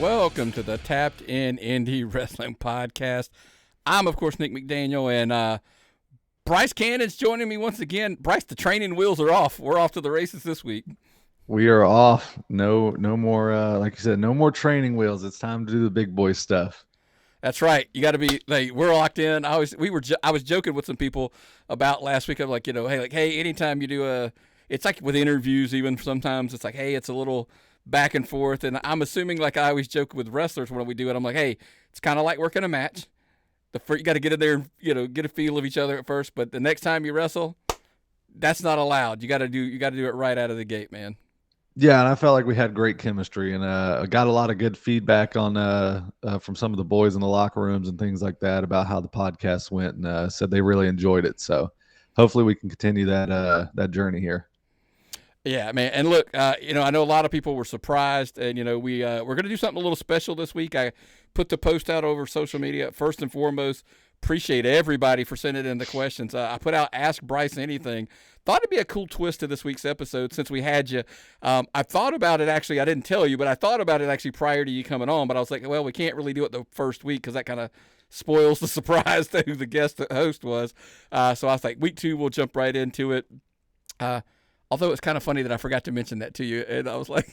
welcome to the Tapped In Indy Wrestling Podcast. I'm, of course, Nick McDaniel, and Bryce Cannon's joining me once again. Bryce, the training wheels are off. We're off to the races this week. We are off. No more, like you said, no more training wheels. It's time to do the big boy stuff. That's right. You got to be like, we're locked in. I was joking with some people about last week. I'm like, hey, anytime you do it's like with interviews, even sometimes it's like, hey, it's a little back and forth. And I'm assuming, like I always joke with wrestlers when we do it, I'm like, hey, it's kind of like working a match. You got to get in there and, get a feel of each other at first. But the next time you wrestle, that's not allowed. You got to do it right out of the gate, man. Yeah, and I felt like we had great chemistry, and got a lot of good feedback on from some of the boys in the locker rooms and things like that about how the podcast went, and said they really enjoyed it. So hopefully we can continue that journey here. Yeah, man. And look, I know a lot of people were surprised, and we're going to do something a little special this week. I put the post out over social media. First and foremost, appreciate everybody for sending in the questions. I put out Ask Bryce Anything. Thought it'd be a cool twist to this week's episode since we had you. I thought about it, actually. I didn't tell you, but I thought about it actually prior to you coming on. But I was like, well, we can't really do it the first week because that kind of spoils the surprise to who the guest host was. So I was like, week 2, we'll jump right into it. Although it's kind of funny that I forgot to mention that to you. And I was like...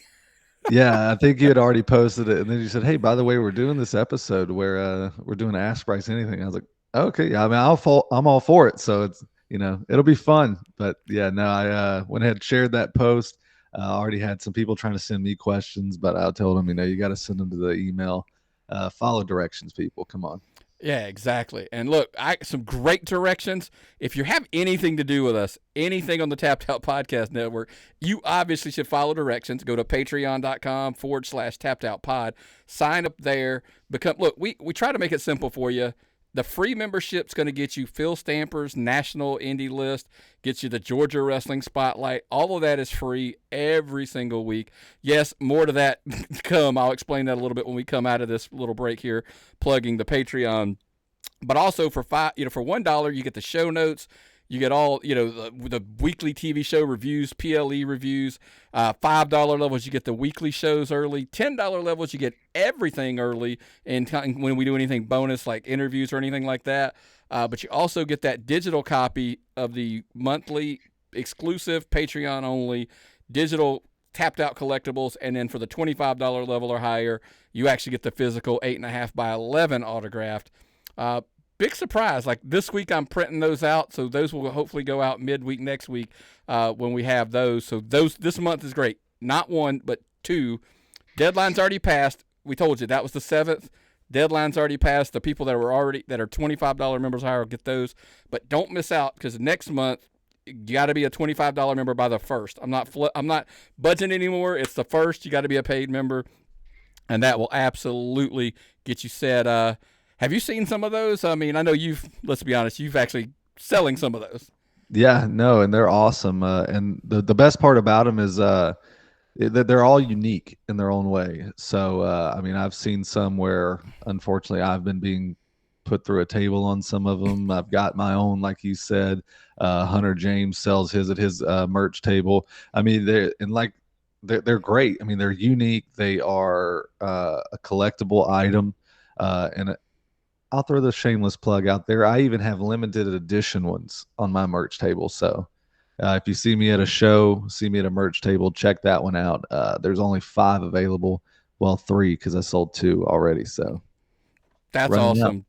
Yeah, I think you had already posted it. And then you said, hey, by the way, we're doing this episode where we're doing Ask Bryce Anything. I was like, okay, yeah, I mean, I'm all for it. So it's, it'll be fun. But yeah, no, I went ahead and shared that post. Already had some people trying to send me questions, but I told them, you got to send them to the email. Follow directions, people. Come on. Yeah, exactly. And look, some great directions. If you have anything to do with us, anything on the Tapped Out Podcast Network, you obviously should follow directions. Go to patreon.com/tappedoutpod. Sign up there. We try to make it simple for you. The free membership's going to get you Phil Stamper's National Indie List, gets you the Georgia Wrestling Spotlight. All of that is free every single week. Yes, more to that to come. I'll explain that a little bit when we come out of this little break here, plugging the Patreon. But also for for $1, you get the show notes. You get all, the weekly TV show reviews, PLE reviews. $5 levels, you get the weekly shows early. $10 levels, you get everything early. And when we do anything bonus, like interviews or anything like that. But you also get that digital copy of the monthly exclusive Patreon only digital Tapped Out collectibles. And then for the $25 level or higher, you actually get the physical 8.5 by 11 autographed. Big surprise. Like this week, I'm printing those out, so those will hopefully go out midweek next week when we have those. So this month is great. Not 1, but 2. Deadline's already passed. We told you that was the 7th. Deadline's already passed. The people that are $25 members higher will get those. But don't miss out because next month you got to be a $25 member by the 1st. I'm not budging anymore. It's the 1st. You got to be a paid member, and that will absolutely get you set. Have you seen some of those? I mean, I know let's be honest, you've actually selling some of those. Yeah, no, and they're awesome. And the best part about them is they're all unique in their own way. So, I mean, I've seen some where, unfortunately, I've been being put through a table on some of them. I've got my own, like you said. Hunter James sells his at his merch table. I mean, they're great. I mean, they're unique. They are a collectible item, and I'll throw the shameless plug out there. I even have limited edition ones on my merch table. So if you see me at a show, see me at a merch table, check that one out. There's only 5 available. Well, 3 because I sold 2 already. So that's awesome.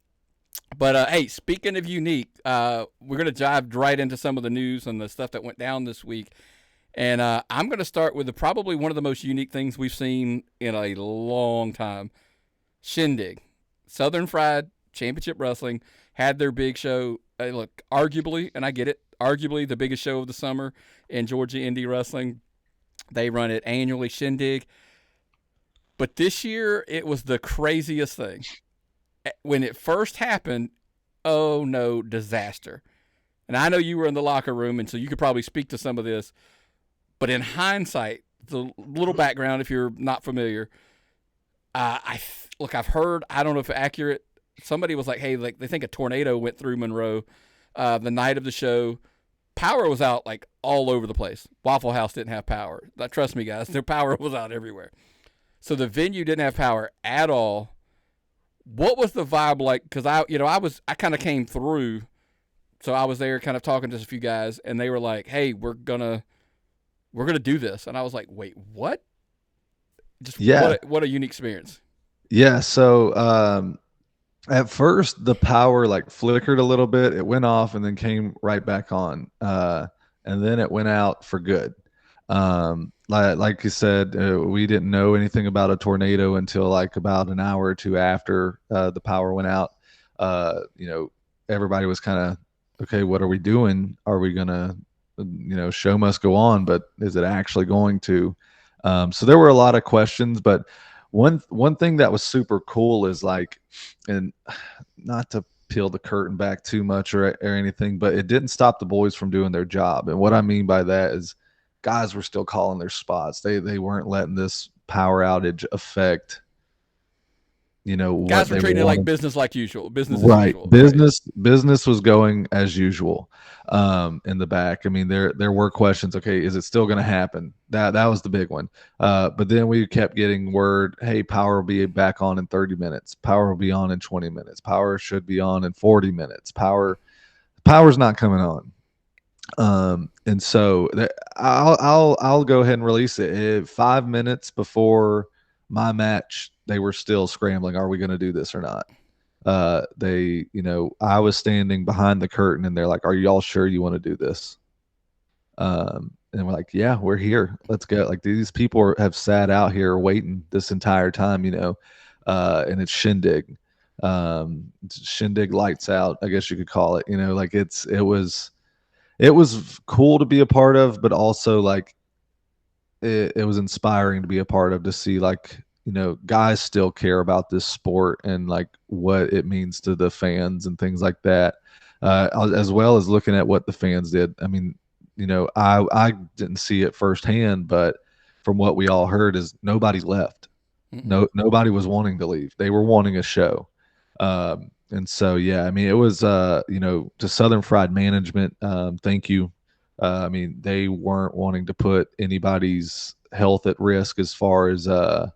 But hey, speaking of unique, we're going to dive right into some of the news and the stuff that went down this week. And I'm going to start with probably one of the most unique things we've seen in a long time. Shindig, Southern Fried Championship Wrestling, had their big show. Look, arguably, and I get it, arguably the biggest show of the summer in Georgia indie wrestling. They run it annually, Shindig. But this year, it was the craziest thing. When it first happened, oh no, disaster. And I know you were in the locker room, and so you could probably speak to some of this. But in hindsight, the little background, if you're not familiar, I've heard, I don't know if it's accurate, somebody was like, hey, like they think a tornado went through Monroe the night of the show. Power was out like all over the place. Waffle House didn't have power. Trust me, guys, their power was out everywhere. So the venue didn't have power at all. What was the vibe like? Because I kind of came through, so I was there, kind of talking to a few guys, and they were like, "Hey, we're gonna do this," and I was like, "Wait, what?" Just Yeah. what a unique experience. Yeah. So at first the power like flickered a little bit. It went off and then came right back on. And then it went out for good. Like you said, we didn't know anything about a tornado until like about an hour or two after the power went out. You know, everybody was kind of, okay, what are we doing? Are we gonna, show must go on, but is it actually going to? So there were a lot of questions, but one thing that was super cool is like, and not to peel the curtain back too much or anything, but it didn't stop the boys from doing their job. And what I mean by that is guys were still calling their spots. They weren't letting this power outage affect, what Guys were they were treating it like wanting. business like usual, business as Right. usual, right? Business was going as usual in the back. I mean, there were questions. Okay, is it still going to happen? That was the big one. But then we kept getting word, hey, power will be back on in 30 minutes. Power will be on in 20 minutes. Power should be on in 40 minutes. Power's not coming on. And so I'll go ahead and release it. 5 minutes before my match, they were still scrambling. Are we going to do this or not? I was standing behind the curtain and they're like, are y'all sure you want to do this? And we're like, yeah, we're here. Let's go. Like these people have sat out here waiting this entire time, and it's Shindig. Shindig lights out, I guess you could call it, like it was cool to be a part of, but also like it was inspiring to be a part of, to see like, guys still care about this sport and like what it means to the fans and things like that, as well as looking at what the fans did. I mean, I didn't see it firsthand, but from what we all heard is nobody left. Mm-mm. Nobody was wanting to leave. They were wanting a show. And so yeah, I mean, it was to Southern Fried Management, thank you. I mean, they weren't wanting to put anybody's health at risk as far as the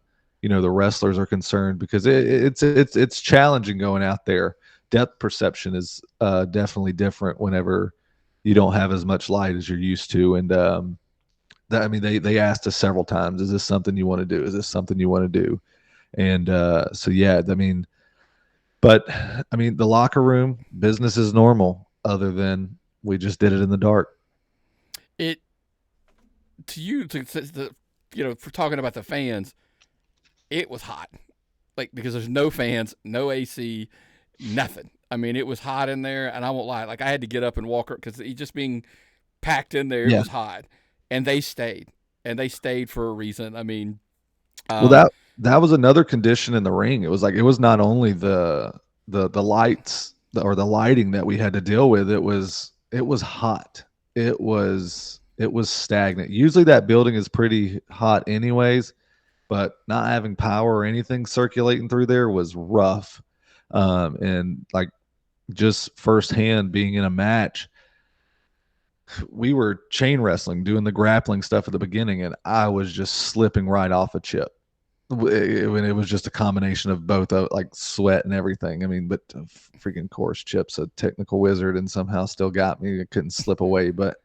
wrestlers are concerned, because it's challenging going out there. Depth perception is definitely different whenever you don't have as much light as you're used to. And I mean, they asked us several times, is this something you want to do? Is this something you want to do? And so yeah, I mean, but I mean, the locker room business is normal, other than we just did it in the dark. It to you to for talking about the fans, it was hot, like because there's no fans, no AC, nothing. I mean, it was hot in there, and I won't lie. Like I had to get up and walk because just being packed in there, it Yeah. was hot, and they stayed for a reason. I mean, Well, um, that was another condition in the ring. It was like, it was not only the lights or the lighting that we had to deal with. It was hot. It was stagnant. Usually that building is pretty hot anyways, but not having power or anything circulating through there was rough. And like, just firsthand being in a match, we were chain wrestling, doing the grappling stuff at the beginning, and I was just slipping right off a chip. When it was just a combination of both, like sweat and everything. I mean, but freaking course, Chip's a technical wizard and somehow still got me. I couldn't slip away, but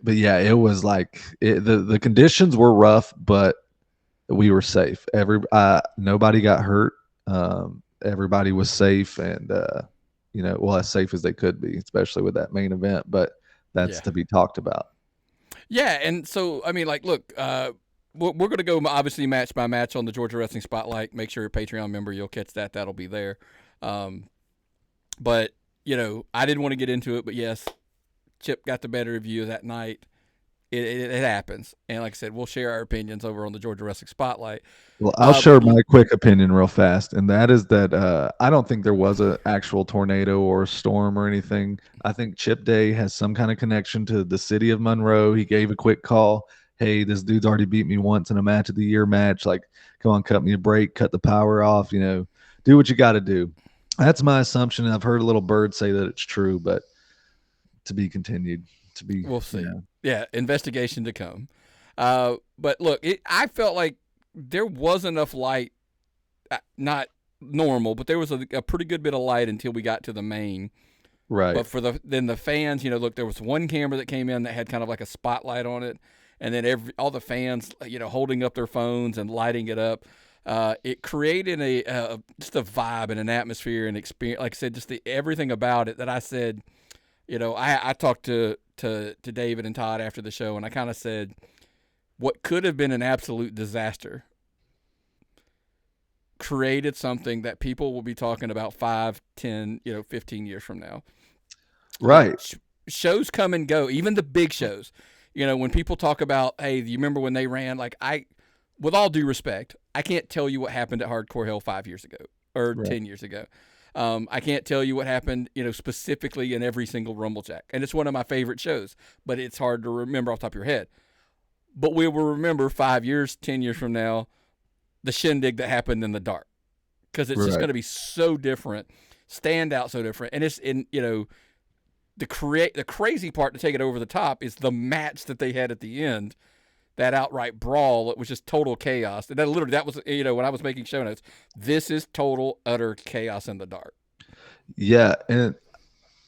yeah, it was like the conditions were rough, but we were safe. Nobody got hurt. Everybody was safe, and well, as safe as they could be, especially with that main event. But that's yeah, to be talked about. yeah, and so I mean, like, look, we're going to go obviously match by match on the Georgia Wrestling Spotlight. Make sure you're a Patreon member; you'll catch that. That'll be there. Um, but I didn't want to get into it, but yes, Chip got the better of you that night. It happens, and like I said, we'll share our opinions over on the Georgia Wrestling Spotlight. Well, I'll share my quick opinion real fast, and that is that I don't think there was an actual tornado or storm or anything. I think Chip Day has some kind of connection to the city of Monroe. He gave a quick call. Hey, this dude's already beat me once in a match of the year match. Like, come on, cut me a break, cut the power off. Do what you got to do. That's my assumption. I've heard a little bird say that it's true, but to be continued. To be, We'll see. Yeah, investigation to come. But look, I felt like there was enough light, not normal, but there was a pretty good bit of light until we got to the main. Right. But for the fans, look, there was one camera that came in that had kind of like a spotlight on it, and then all the fans, holding up their phones and lighting it up. It created just a vibe and an atmosphere and experience. Like I said, just everything about it that I said. I talked to David and Todd after the show, and I kind of said what could have been an absolute disaster created something that people will be talking about 5, 10, 15 years from now. Right. Shows come and go, even the big shows. When people talk about, hey, you remember when they ran? Like, with all due respect, I can't tell you what happened at Hardcore Hell 5 years ago or 10 years ago. I can't tell you what happened, specifically in every single Rumblejack. And it's one of my favorite shows, but it's hard to remember off the top of your head. But we will remember 5 years, 10 years from now, the shindig that happened in the dark. Because it's just going to be so different, stand out so different. And it's the crazy part to take it over the top is the match that they had at the end, that outright brawl. It was just total chaos. And that was when I was making show notes, this is total utter chaos in the dark. Yeah, and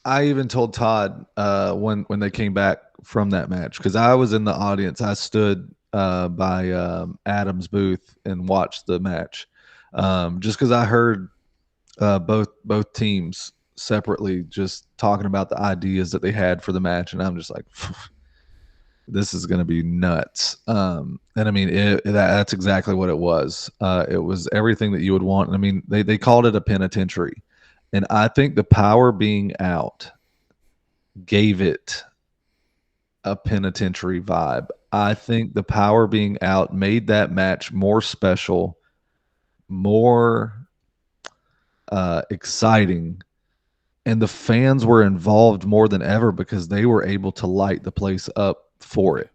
I even told Todd when they came back from that match, because I was in the audience. I stood by Adam's booth and watched the match, just because I heard both teams separately just talking about the ideas that they had for the match, and I'm just like, this is going to be nuts. And I mean, that's exactly what it was. It was everything that you would want. I mean, they called it a penitentiary, and I think the power being out gave it a penitentiary vibe. I think the power being out made that match more special, more exciting, and the fans were involved more than ever because they were able to light the place up for it.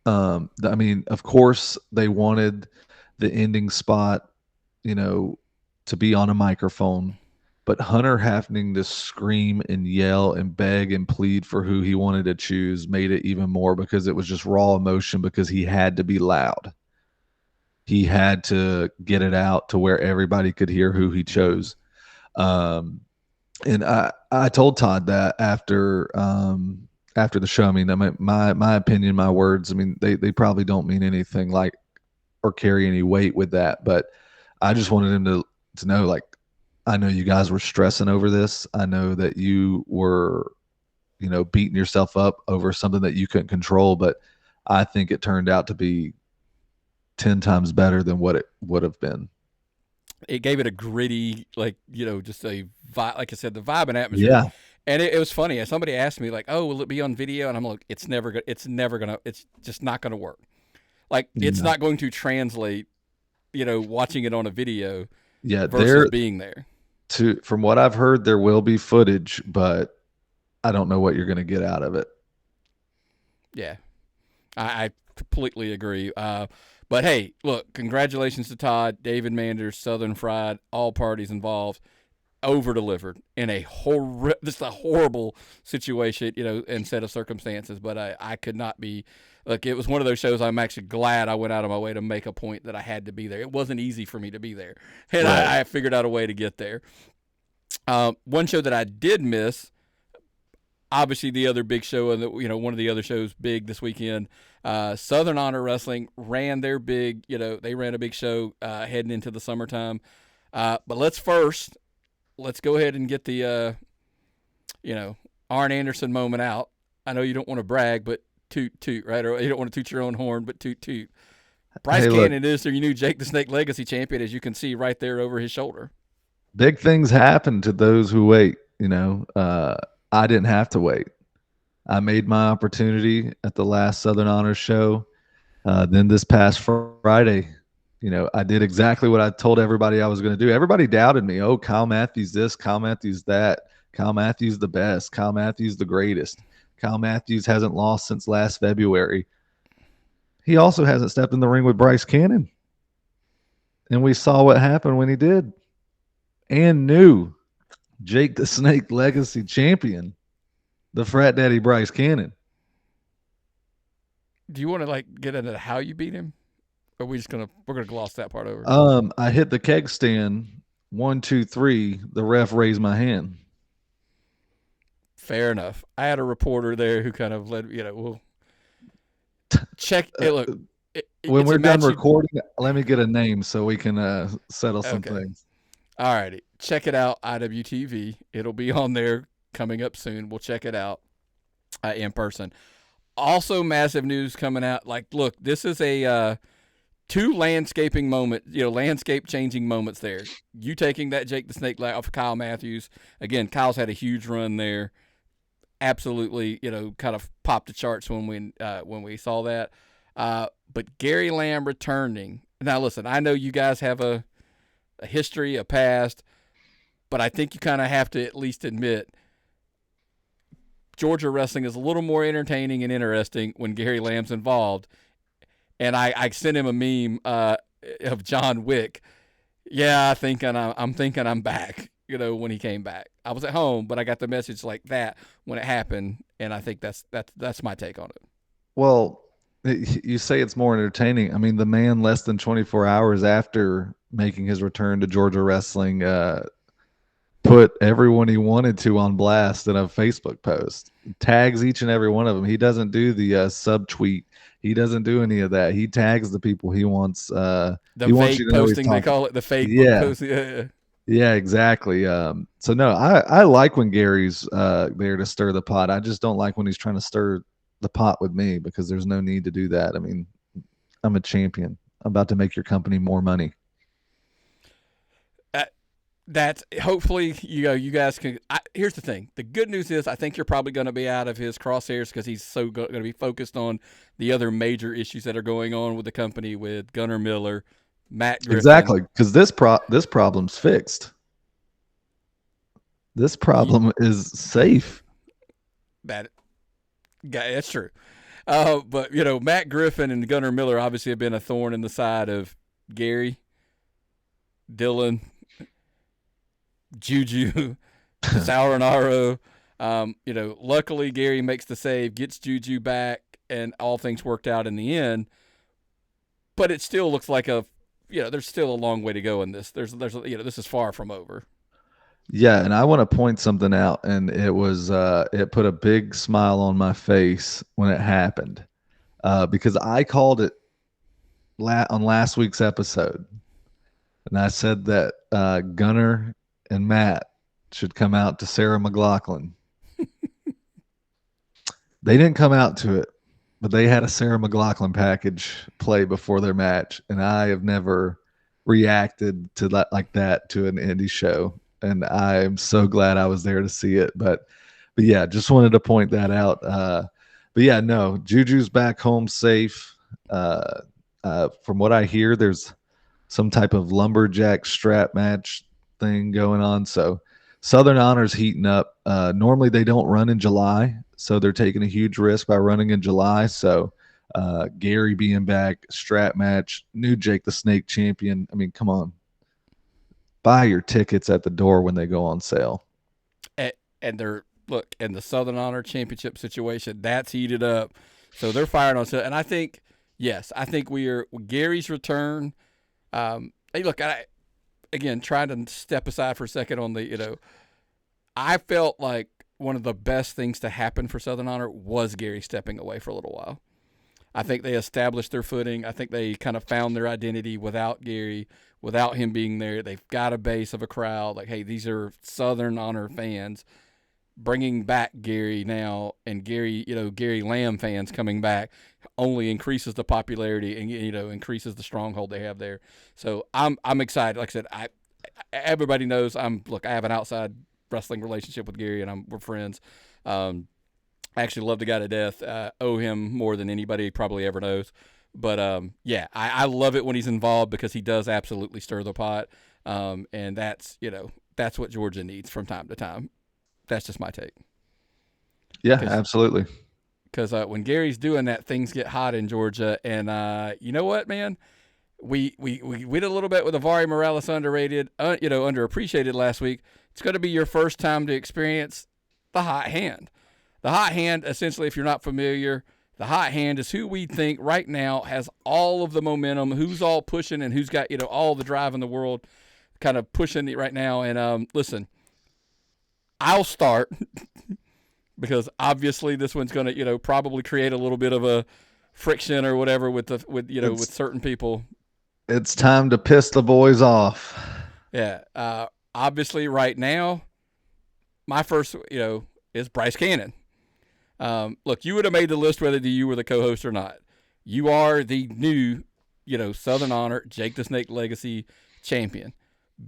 I mean, of course, they wanted the ending spot, to be on a microphone, but Hunter having to scream and yell and beg and plead for who he wanted to choose made it even more, because it was just raw emotion, because he had to be loud. He had to get it out to where everybody could hear who he chose. And I told Todd that after the show. I mean, my opinion, my words, I mean, they probably don't mean anything like or carry any weight with that, but I just wanted him to know, like, I know you guys were stressing over this. I know that you were, beating yourself up over something that you couldn't control, but I think it turned out to be 10 times better than what it would have been. It gave it a gritty, just a vibe, like I said, the vibe and atmosphere. Yeah. And it was funny. Somebody asked me, like, "Oh, will it be on video?" And I'm like, "It's just not gonna work. Like, it's not going to translate. Watching it on a video, versus being there." From what I've heard, there will be footage, but I don't know what you're going to get out of it. Yeah, I completely agree. But hey, look, congratulations to Todd, David Manders, Southern Fried, all parties involved. Over-delivered in just a horrible situation, and set of circumstances. But I could not be. Look, it was one of those shows I'm actually glad I went out of my way to make a point that I had to be there. It wasn't easy for me to be there, and right. I figured out a way to get there. One show that I did miss, obviously the other big show, and one of the other shows big this weekend, Southern Honor Wrestling ran their big, they ran a big show heading into the summertime. But let's go ahead and get the, Arn Anderson moment out. I know you don't want to brag, but toot, toot, right? Or you don't want to toot your own horn, but toot, toot. Bryce Cannon is your new Jake the Snake Legacy champion, as you can see right there over his shoulder. Big things happen to those who wait, I didn't have to wait. I made my opportunity at the last Southern Honors show. Then this past Friday, I did exactly what I told everybody I was going to do. Everybody doubted me. Oh, Kyle Matthews this, Kyle Matthews that. Kyle Matthews the best. Kyle Matthews the greatest. Kyle Matthews hasn't lost since last February. He also hasn't stepped in the ring with Bryce Cannon. And we saw what happened when he did. And new Jake the Snake Legacy champion, the Frat Daddy Bryce Cannon. Do you want to get into how you beat him? Or we're gonna gloss that part over? I hit the keg stand. 1, 2, 3. The ref raised my hand. Fair enough. I had a reporter there who kind of led. We'll check. Hey, look, When it's a we're done match. recording, let me get a name so we can settle some Okay. things. All righty. Check it out, IWTV. It'll be on there coming up soon. We'll check it out in person. Also, massive news coming out. Like, look, this is a two landscape changing moments there. You taking that Jake the Snake off of Kyle Matthews. Again, Kyle's had a huge run there. Absolutely, kind of popped the charts when we saw that. But Gary Lamb returning. Now, listen, I know you guys have a history, a past, but I think you kind of have to at least admit Georgia wrestling is a little more entertaining and interesting when Gary Lamb's involved. And I sent him a meme of John Wick. Yeah, I'm thinking I'm back. When he came back, I was at home, but I got the message like that when it happened, and I think that's my take on it. Well, you say it's more entertaining. I mean, the man less than 24 hours after making his return to Georgia wrestling put everyone he wanted to on blast in a Facebook post. Tags each and every one of them. He doesn't do the subtweet. He doesn't do any of that. He tags the people he wants. The he wants fake you to know he's posting, they talking. call it the fake Yeah. posting. Yeah. Yeah, exactly. So no, I like when Gary's there to stir the pot. I just don't like when he's trying to stir the pot with me because there's no need to do that. I mean, I'm a champion. I'm about to make your company more money. That's hopefully you guys can. Here's the thing. The good news is I think you're probably going to be out of his crosshairs because he's so going to be focused on the other major issues that are going on with the company with Gunnar Miller, Matt Griffin. Exactly, because this problem's fixed. This problem is safe. That's true. But Matt Griffin and Gunnar Miller obviously have been a thorn in the side of Gary, Dylan, Juju, Sauronaro. Luckily Gary makes the save, gets Juju back, and all things worked out in the end. But it still looks like there's still a long way to go in this. There's this is far from over. Yeah, and I want to point something out, and it was it put a big smile on my face when it happened because I called it on last week's episode, and I said that Gunnar and Matt should come out to Sarah McLachlan. They didn't come out to it, but they had a Sarah McLachlan package play before their match, and I have never reacted to that like that to an indie show, and I am so glad I was there to see it. But yeah, just wanted to point that out. But yeah, no, Juju's back home safe. From what I hear, there's some type of lumberjack strap match thing going on. So Southern Honor's heating up. Normally they don't run in July, so they're taking a huge risk by running in July. So Gary being back, strap match, new Jake the Snake champion. I mean, come on. Buy your tickets at the door when they go on sale. And the Southern Honor Championship situation, that's heated up. So they're firing on. And I think, yes, we are Gary's return. Hey, look, again, trying to step aside for a second on the, I felt like one of the best things to happen for Southern Honor was Gary stepping away for a little while. I think they established their footing. I think they kind of found their identity without Gary, without him being there. They've got a base of a crowd. Like, hey, these are Southern Honor fans. Bringing back Gary now and Gary Lamb fans coming back only increases the popularity and increases the stronghold they have there. So I'm excited. Like I said, everybody knows I have an outside wrestling relationship with Gary and we're friends. I actually love the guy to death. Owe him more than anybody probably ever knows. But yeah, I love it when he's involved because he does absolutely stir the pot. And that's what Georgia needs from time to time. That's just my take. Yeah, absolutely. Because when Gary's doing that, things get hot in Georgia. And you know what, man? We did a little bit with Avari Morales underrated, underappreciated last week. It's going to be your first time to experience the hot hand. The hot hand, essentially, if you're not familiar, The hot hand is who we think right now has all of the momentum, who's all pushing and who's got, all the drive in the world kind of pushing it right now. And listen, I'll start because obviously this one's going to, probably create a little bit of a friction or whatever with with certain people. It's time to piss the boys off. Yeah. Obviously right now, my first, is Bryce Cannon. Look, you would have made the list whether you were the co-host or not. You are the new, Southern Honor, Jake the Snake Legacy champion.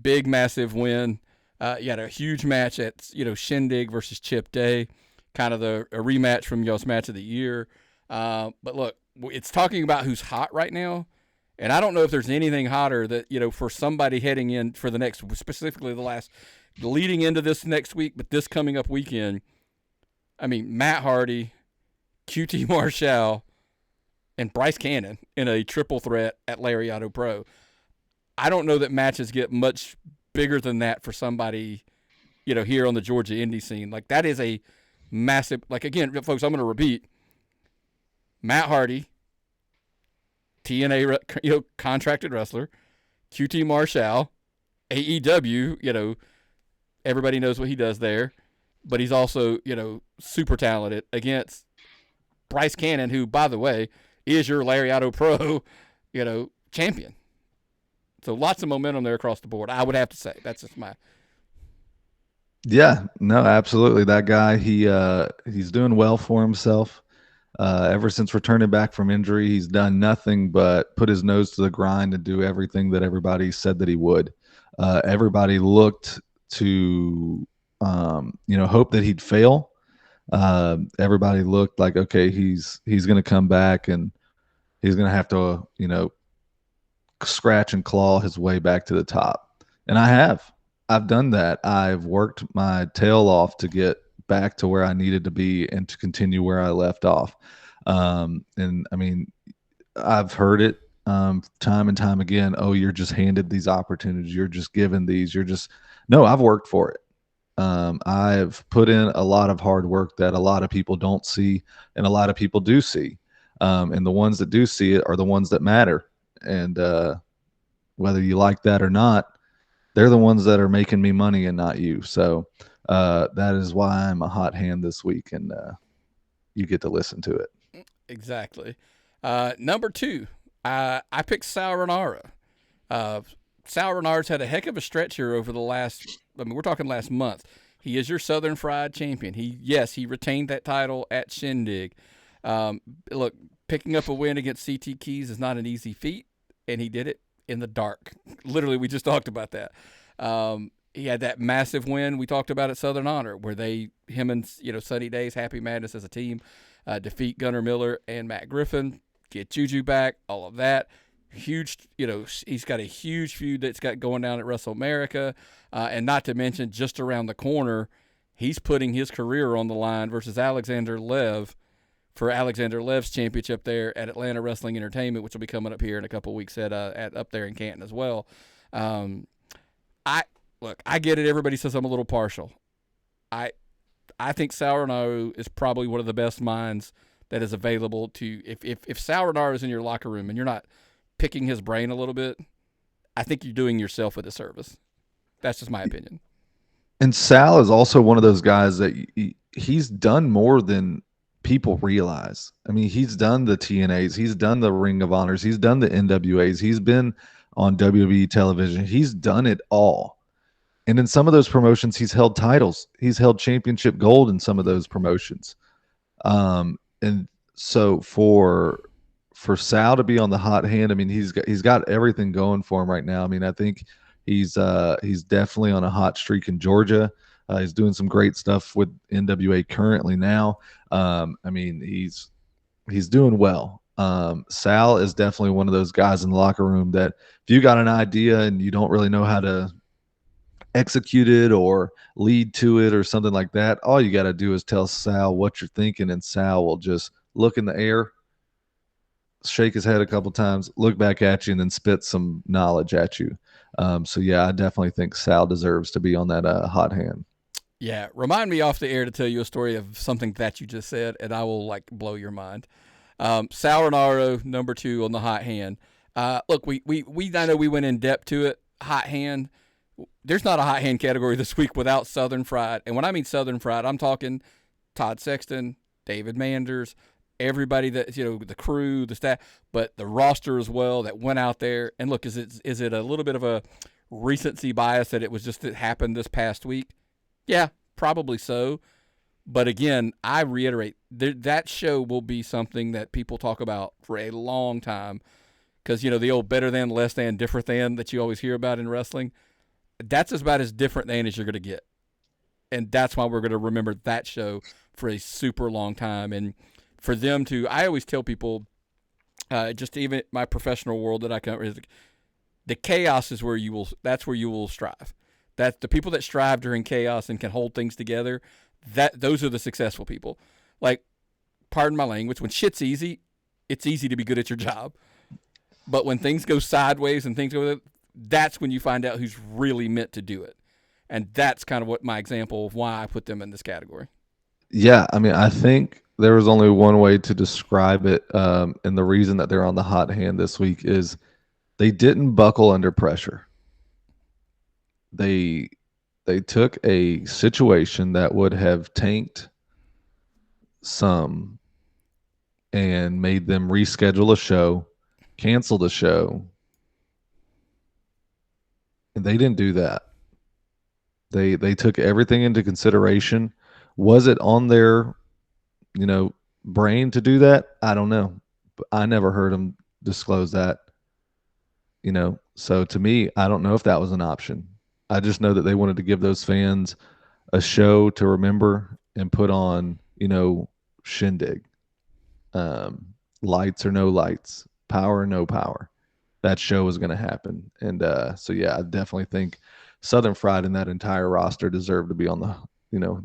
Big, massive win. You had a huge match at, Shindig versus Chip Day, kind of a rematch from y'all's match of the year. But look, it's talking about who's hot right now. And I don't know if there's anything hotter that, for somebody heading in for the next, specifically leading into this next week, but this coming up weekend. I mean, Matt Hardy, QT Marshall, and Bryce Cannon in a triple threat at Lariato Pro. I don't know that matches get much bigger than that for somebody, here on the Georgia indie scene. Like, that is a massive, like, again, folks, I'm going to repeat. Matt Hardy, TNA, contracted wrestler, QT Marshall, AEW, everybody knows what he does there. But he's also, super talented against Bryce Cannon, who, by the way, is your Lariato Pro, champion. So lots of momentum there across the board, I would have to say. That's just my... Yeah, no, absolutely. That guy, he's doing well for himself. Ever since returning back from injury, he's done nothing but put his nose to the grind and do everything that everybody said that he would. Everybody looked to... hope that he'd fail. Everybody looked like, okay, he's going to come back and he's going to have to, scratch and claw his way back to the top. And I've done that. I've worked my tail off to get back to where I needed to be and to continue where I left off. And I mean, I've heard it time and time again. Oh, you're just handed these opportunities. You're just given these. No, I've worked for it. I've put in a lot of hard work that a lot of people don't see and a lot of people do see. And the ones that do see it are the ones that matter. And whether you like that or not, they're the ones that are making me money and not you. So that is why I'm a hot hand this week, and you get to listen to it. Exactly. Number 2, I picked Sal Renara. Sal Renara's had a heck of a stretch here over the last, we're talking last month. He is your Southern Fried champion. He retained that title at Shindig. Look, picking up a win against CT Keys is not an easy feat, and he did it in the dark. Literally, we just talked about that. He had that massive win we talked about at Southern Honor, where him and Sunny Days, Happy Madness as a team, defeat Gunnar Miller and Matt Griffin, get Juju back, all of that. Huge, he's got a huge feud that's got going down at Wrestle America, and not to mention just around the corner, he's putting his career on the line versus Alexander Lev for Alexander Lev's championship there at Atlanta Wrestling Entertainment, which will be coming up here in a couple of weeks at up there in Canton as well. I get it. Everybody says I'm a little partial. I think Sal Renaro is probably one of the best minds that is available to. If Sal Renaro is in your locker room and you're not picking his brain a little bit, I think you're doing yourself a disservice. That's just my opinion. And Sal is also one of those guys that he's done more than people realize. I mean, he's done the TNAs, he's done the Ring of Honors, he's done the NWAs, he's been on WWE television, he's done it all. And in some of those promotions, he's held titles. He's held championship gold in some of those promotions. And so for Sal to be on the hot hand, I mean, he's got everything going for him right now. I mean, I think he's definitely on a hot streak in Georgia. He's doing some great stuff with NWA currently now. I mean, he's doing well. Sal is definitely one of those guys in the locker room that if you got an idea and you don't really know how to execute it or lead to it or something like that, all you got to do is tell Sal what you're thinking, and Sal will just look in the air, shake his head a couple times, look back at you, and then spit some knowledge at you. So yeah, I definitely think Sal deserves to be on that hot hand. Yeah, remind me off the air to tell you a story of something that you just said, and I will blow your mind. Sauronaro, number 2 on the hot hand. Look, I know we went in depth to it. Hot hand. There's not a hot hand category this week without Southern Fried. And when I mean Southern Fried, I'm talking Todd Sexton, David Manders, everybody that, the crew, the staff, but the roster as well that went out there. And look, is it a little bit of a recency bias that it was just that happened this past week? Yeah, probably so. But again, I reiterate, that show will be something that people talk about for a long time. Because, the old better than, less than, different than that you always hear about in wrestling, that's about as different than as you're going to get. And that's why we're going to remember that show for a super long time. And for them to, I always tell people, just even my professional world that I come, the chaos is that's where you will strive. That the people that strive during chaos and can hold things together, those are the successful people. Like, pardon my language, when shit's easy, it's easy to be good at your job. But when things go sideways and things go, that's when you find out who's really meant to do it. And that's kind of what my example of why I put them in this category. Yeah, I mean, I think there was only one way to describe it, and the reason that they're on the hot hand this week is they didn't buckle under pressure. They took a situation that would have tanked some and made them reschedule a show, cancel the show, and they didn't do that. They took everything into consideration. Was it on their, brain to do that? I don't know. But I never heard them disclose that. So to me, I don't know if that was an option. I just know that they wanted to give those fans a show to remember and put on, Shindig. Lights or no lights, power or no power. That show was going to happen. And so, yeah, I definitely think Southern Fried and that entire roster deserve to be on the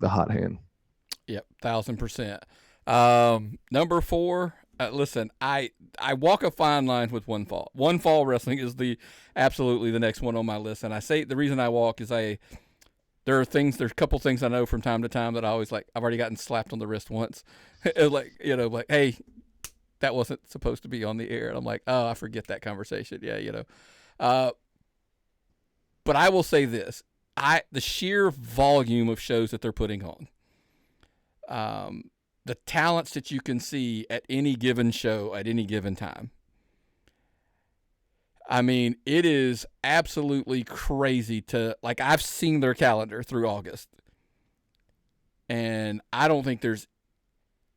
hot hand. Yep, 1,000%. Number 4, listen, I walk a fine line with One Fall. One Fall Wrestling is absolutely the next one on my list. And I say the reason I walk is there's a couple things I know from time to time that I always like. I've already gotten slapped on the wrist once. like, hey, that wasn't supposed to be on the air. And I'm like, oh, I forget that conversation. Yeah, but I will say this. The sheer volume of shows that they're putting on, the talents that you can see at any given show at any given time. I mean, it is absolutely crazy I've seen their calendar through August. And I don't think there's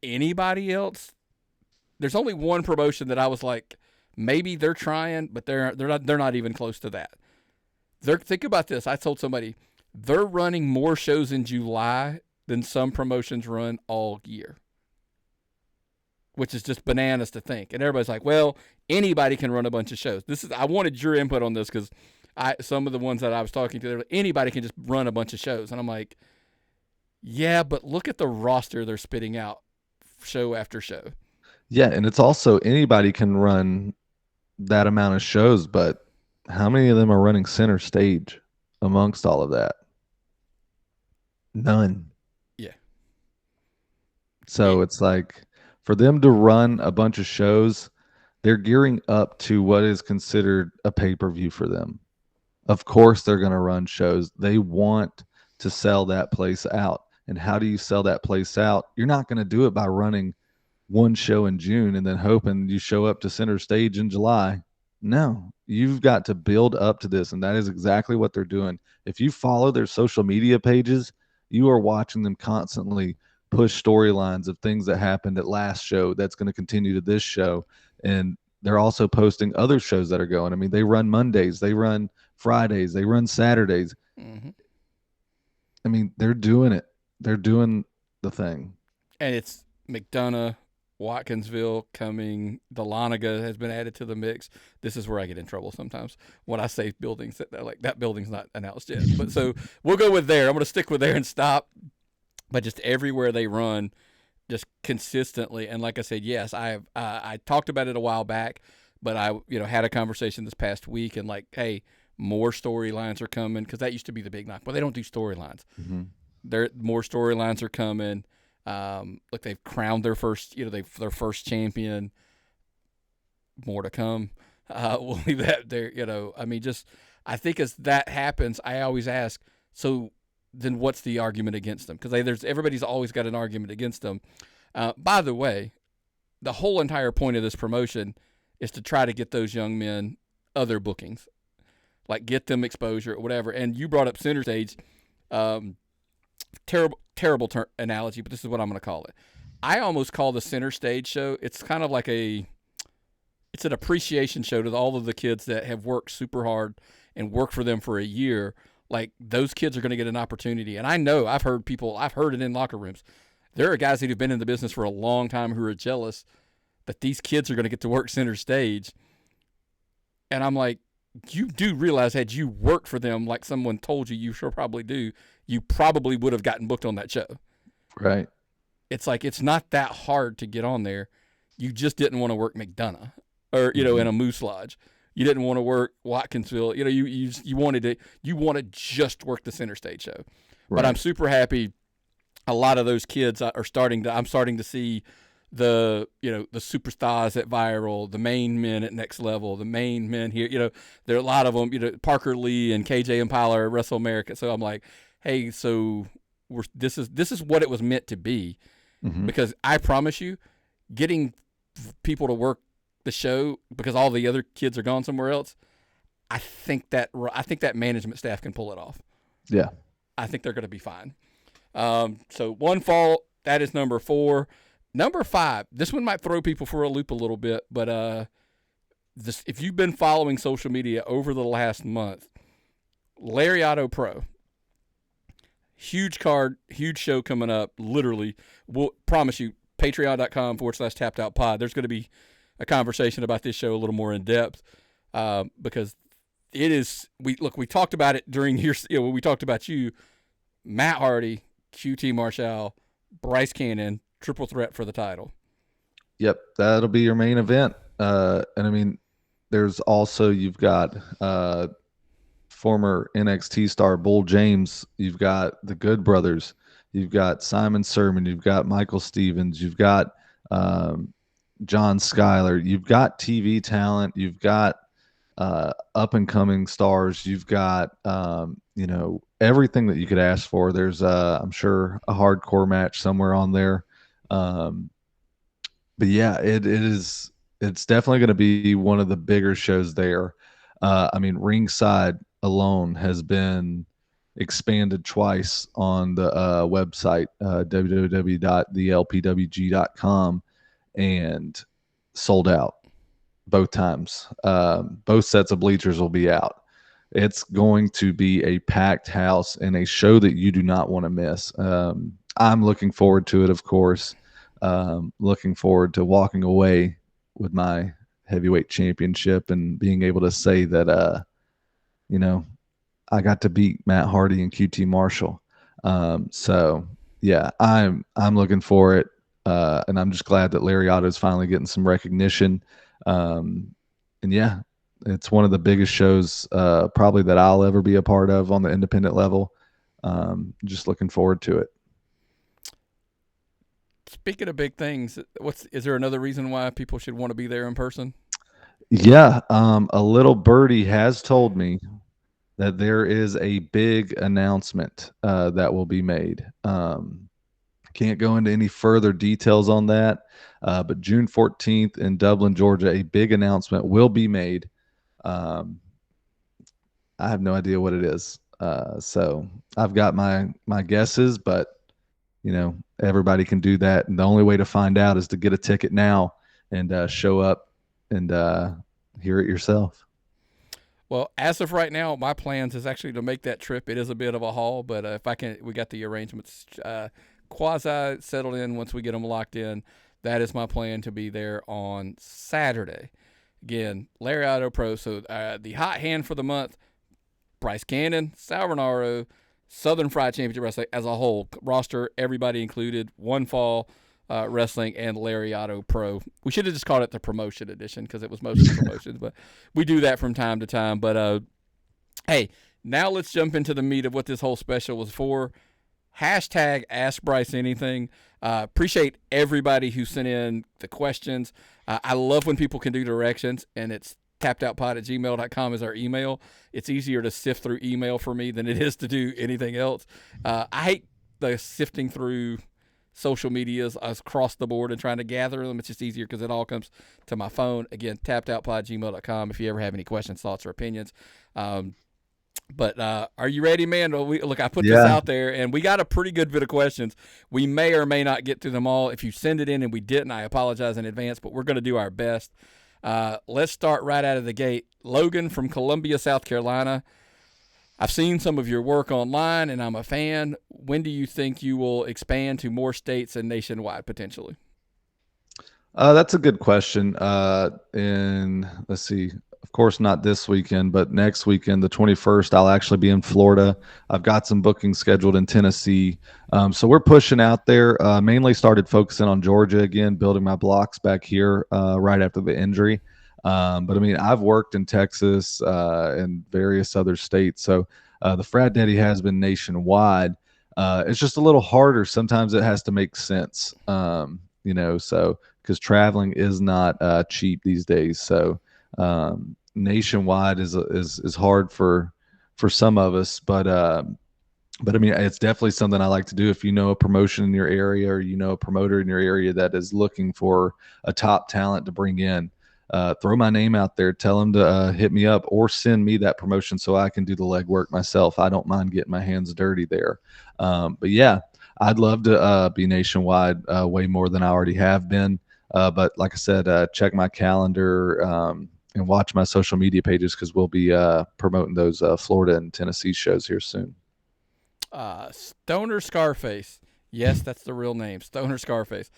anybody else. There's only one promotion that I was like, maybe they're trying, but they're not even close to that. Think about this. I told somebody they're running more shows in July than some promotions run all year, which is just bananas to think. And everybody's like, well, anybody can run a bunch of shows. I wanted your input on this because some of the ones that I was talking to, anybody can just run a bunch of shows. And I'm like, yeah, but look at the roster they're spitting out show after show. Yeah, and it's also anybody can run that amount of shows, but how many of them are running center stage amongst all of that? None. Yeah. So it's like for them to run a bunch of shows, they're gearing up to what is considered a pay-per-view for them. Of course, they're going to run shows. They want to sell that place out. And how do you sell that place out? You're not going to do it by running one show in June and then hoping you show up to center stage in July. No, you've got to build up to this. And that is exactly what they're doing. If you follow their social media pages, you are watching them constantly push storylines of things that happened at last show that's going to continue to this show. And they're also posting other shows that are going. I mean, they run Mondays, they run Fridays, they run Saturdays. Mm-hmm. I mean, they're doing it. They're doing the thing. And it's McDonough, Watkinsville coming. Dahlonega has been added to the mix. This is where I get in trouble sometimes when I say buildings that building's not announced yet. But so we'll go with there. I'm going to stick with there and stop. But just everywhere they run, just consistently. And like I said, yes, I talked about it a while back, but I had a conversation this past week and like, hey, more storylines are coming because that used to be the big knock. But they don't do storylines. Mm-hmm. More storylines are coming. Like they've crowned their first, their first champion. More to come. We'll leave that there. I mean, I think as that happens, I always ask, so then what's the argument against them? Because everybody's always got an argument against them. By the way, the whole entire point of this promotion is to try to get those young men other bookings, like get them exposure or whatever. And you brought up center stage. Terrible analogy, but this is what I'm going to call it. I almost call the center stage show, it's kind of like it's an appreciation show to all of the kids that have worked super hard and worked for them for a year. Like, those kids are going to get an opportunity. And I know I've heard it in locker rooms. There are guys that have been in the business for a long time who are jealous that these kids are going to get to work center stage. And I'm like, you do realize had you worked for them like someone told you sure probably do, you probably would have gotten booked on that show. Right. It's like, it's not that hard to get on there. You just didn't want to work McDonough or, in a Moose Lodge. You didn't want to work Watkinsville. You wanted to just work the center stage show. Right. But I'm super happy. A lot of those kids I'm starting to see the superstars at Viral, the main men at Next Level, the main men here. There are a lot of them. Parker Lee and KJ Impala at Wrestle America. So I'm like, hey, so this is what it was meant to be, because I promise you, getting people to work the show because all the other kids are gone somewhere else, I think that management staff can pull it off. Yeah, I think they're going to be fine. So one fall, that is number 4. Number 5, this one might throw people for a loop a little bit, but if you've been following social media over the last month, Lariato Pro, huge card, huge show coming up. Literally, we'll promise you, patreon.com/tappedoutpod. There's going to be a conversation about this show a little more in depth, because it is. We talked about it during when we talked about you, Matt Hardy, QT Marshall, Bryce Cannon, triple threat for the title. Yep, that'll be your main event. And I mean, there's also, you've got former NXT star Bull James, you've got the Good Brothers, you've got Simon Sermon, you've got Michael Stevens, you've got John Schuyler, you've got TV talent, you've got up and coming stars, you've got everything that you could ask for. There's I'm sure a hardcore match somewhere on there. But yeah, it's definitely going to be one of the bigger shows there. I mean, ringside alone has been expanded twice on the website, www.thelpwg.com, and sold out both times. Both sets of bleachers will be out. It's going to be a packed house and a show that you do not want to miss. I'm looking forward to it, of course. Looking forward to walking away with my heavyweight championship and being able to say that, I got to beat Matt Hardy and QT Marshall. So yeah, I'm looking for it. And I'm just glad that Lariato is finally getting some recognition. And yeah, it's one of the biggest shows probably that I'll ever be a part of on the independent level. Just looking forward to it. Speaking of big things, is there another reason why people should want to be there in person? Yeah, a little birdie has told me that there is a big announcement that will be made. Can't go into any further details on that, but June 14th in Dublin, Georgia, a big announcement will be made. I have no idea what it is. So I've got my guesses, but everybody can do that. And the only way to find out is to get a ticket now and show up and hear it yourself. Well, as of right now, my plans is actually to make that trip. It is a bit of a haul, but if I can, we got the arrangements quasi settled in. Once we get them locked in, that is my plan to be there on Saturday. Again, Lariato Pro. So the hot hand for the month, Bryce Cannon, Sal Renaro, Southern Fried Championship Wrestling as a whole roster, everybody included, One Fall Wrestling, and Lariato Pro. We should have just called it the promotion edition because it was mostly promotions, but we do that from time to time. But hey, now let's jump into the meat of what this whole special was for. Hashtag Ask Bryce Anything. Appreciate everybody who sent in the questions. I love when people can do directions, and it's tappedoutpod@gmail.com is our email. It's easier to sift through email for me than it is to do anything else. I hate the sifting through social medias across the board and trying to gather them. It's just easier because it all comes to my phone. Again, tappedoutpod@gmail.com if you ever have any questions, thoughts, or opinions. But are you ready, man? Look, I put this out there, and we got a pretty good bit of questions. We may or may not get to them all. If you send it in and we didn't, I apologize in advance, but we're going to do our best. Let's start right out of the gate. Logan from Columbia, South Carolina. I've seen some of your work online, and I'm a fan. When do you think you will expand to more states and nationwide potentially? That's a good question. And let's see, of course, not this weekend, but next weekend, the 21st, I'll actually be in Florida. I've got some bookings scheduled in Tennessee. So we're pushing out there. Mainly started focusing on Georgia again, building my blocks back here right after the injury. But I mean, I've worked in Texas and various other states. So the Frat Daddy has been nationwide. It's just a little harder. Sometimes it has to make sense, so because traveling is not cheap these days. So nationwide is hard for some of us, but I mean, it's definitely something I like to do. If you know a promotion in your area or a promoter in your area that is looking for a top talent to bring in, throw my name out there. Tell them to hit me up or send me that promotion so I can do the legwork myself. I don't mind getting my hands dirty there. But yeah, I'd love to be nationwide way more than I already have been. But like I said, check my calendar and watch my social media pages because we'll be promoting those Florida and Tennessee shows here soon. Stoner Scarface. Yes, that's the real name. Stoner Scarface.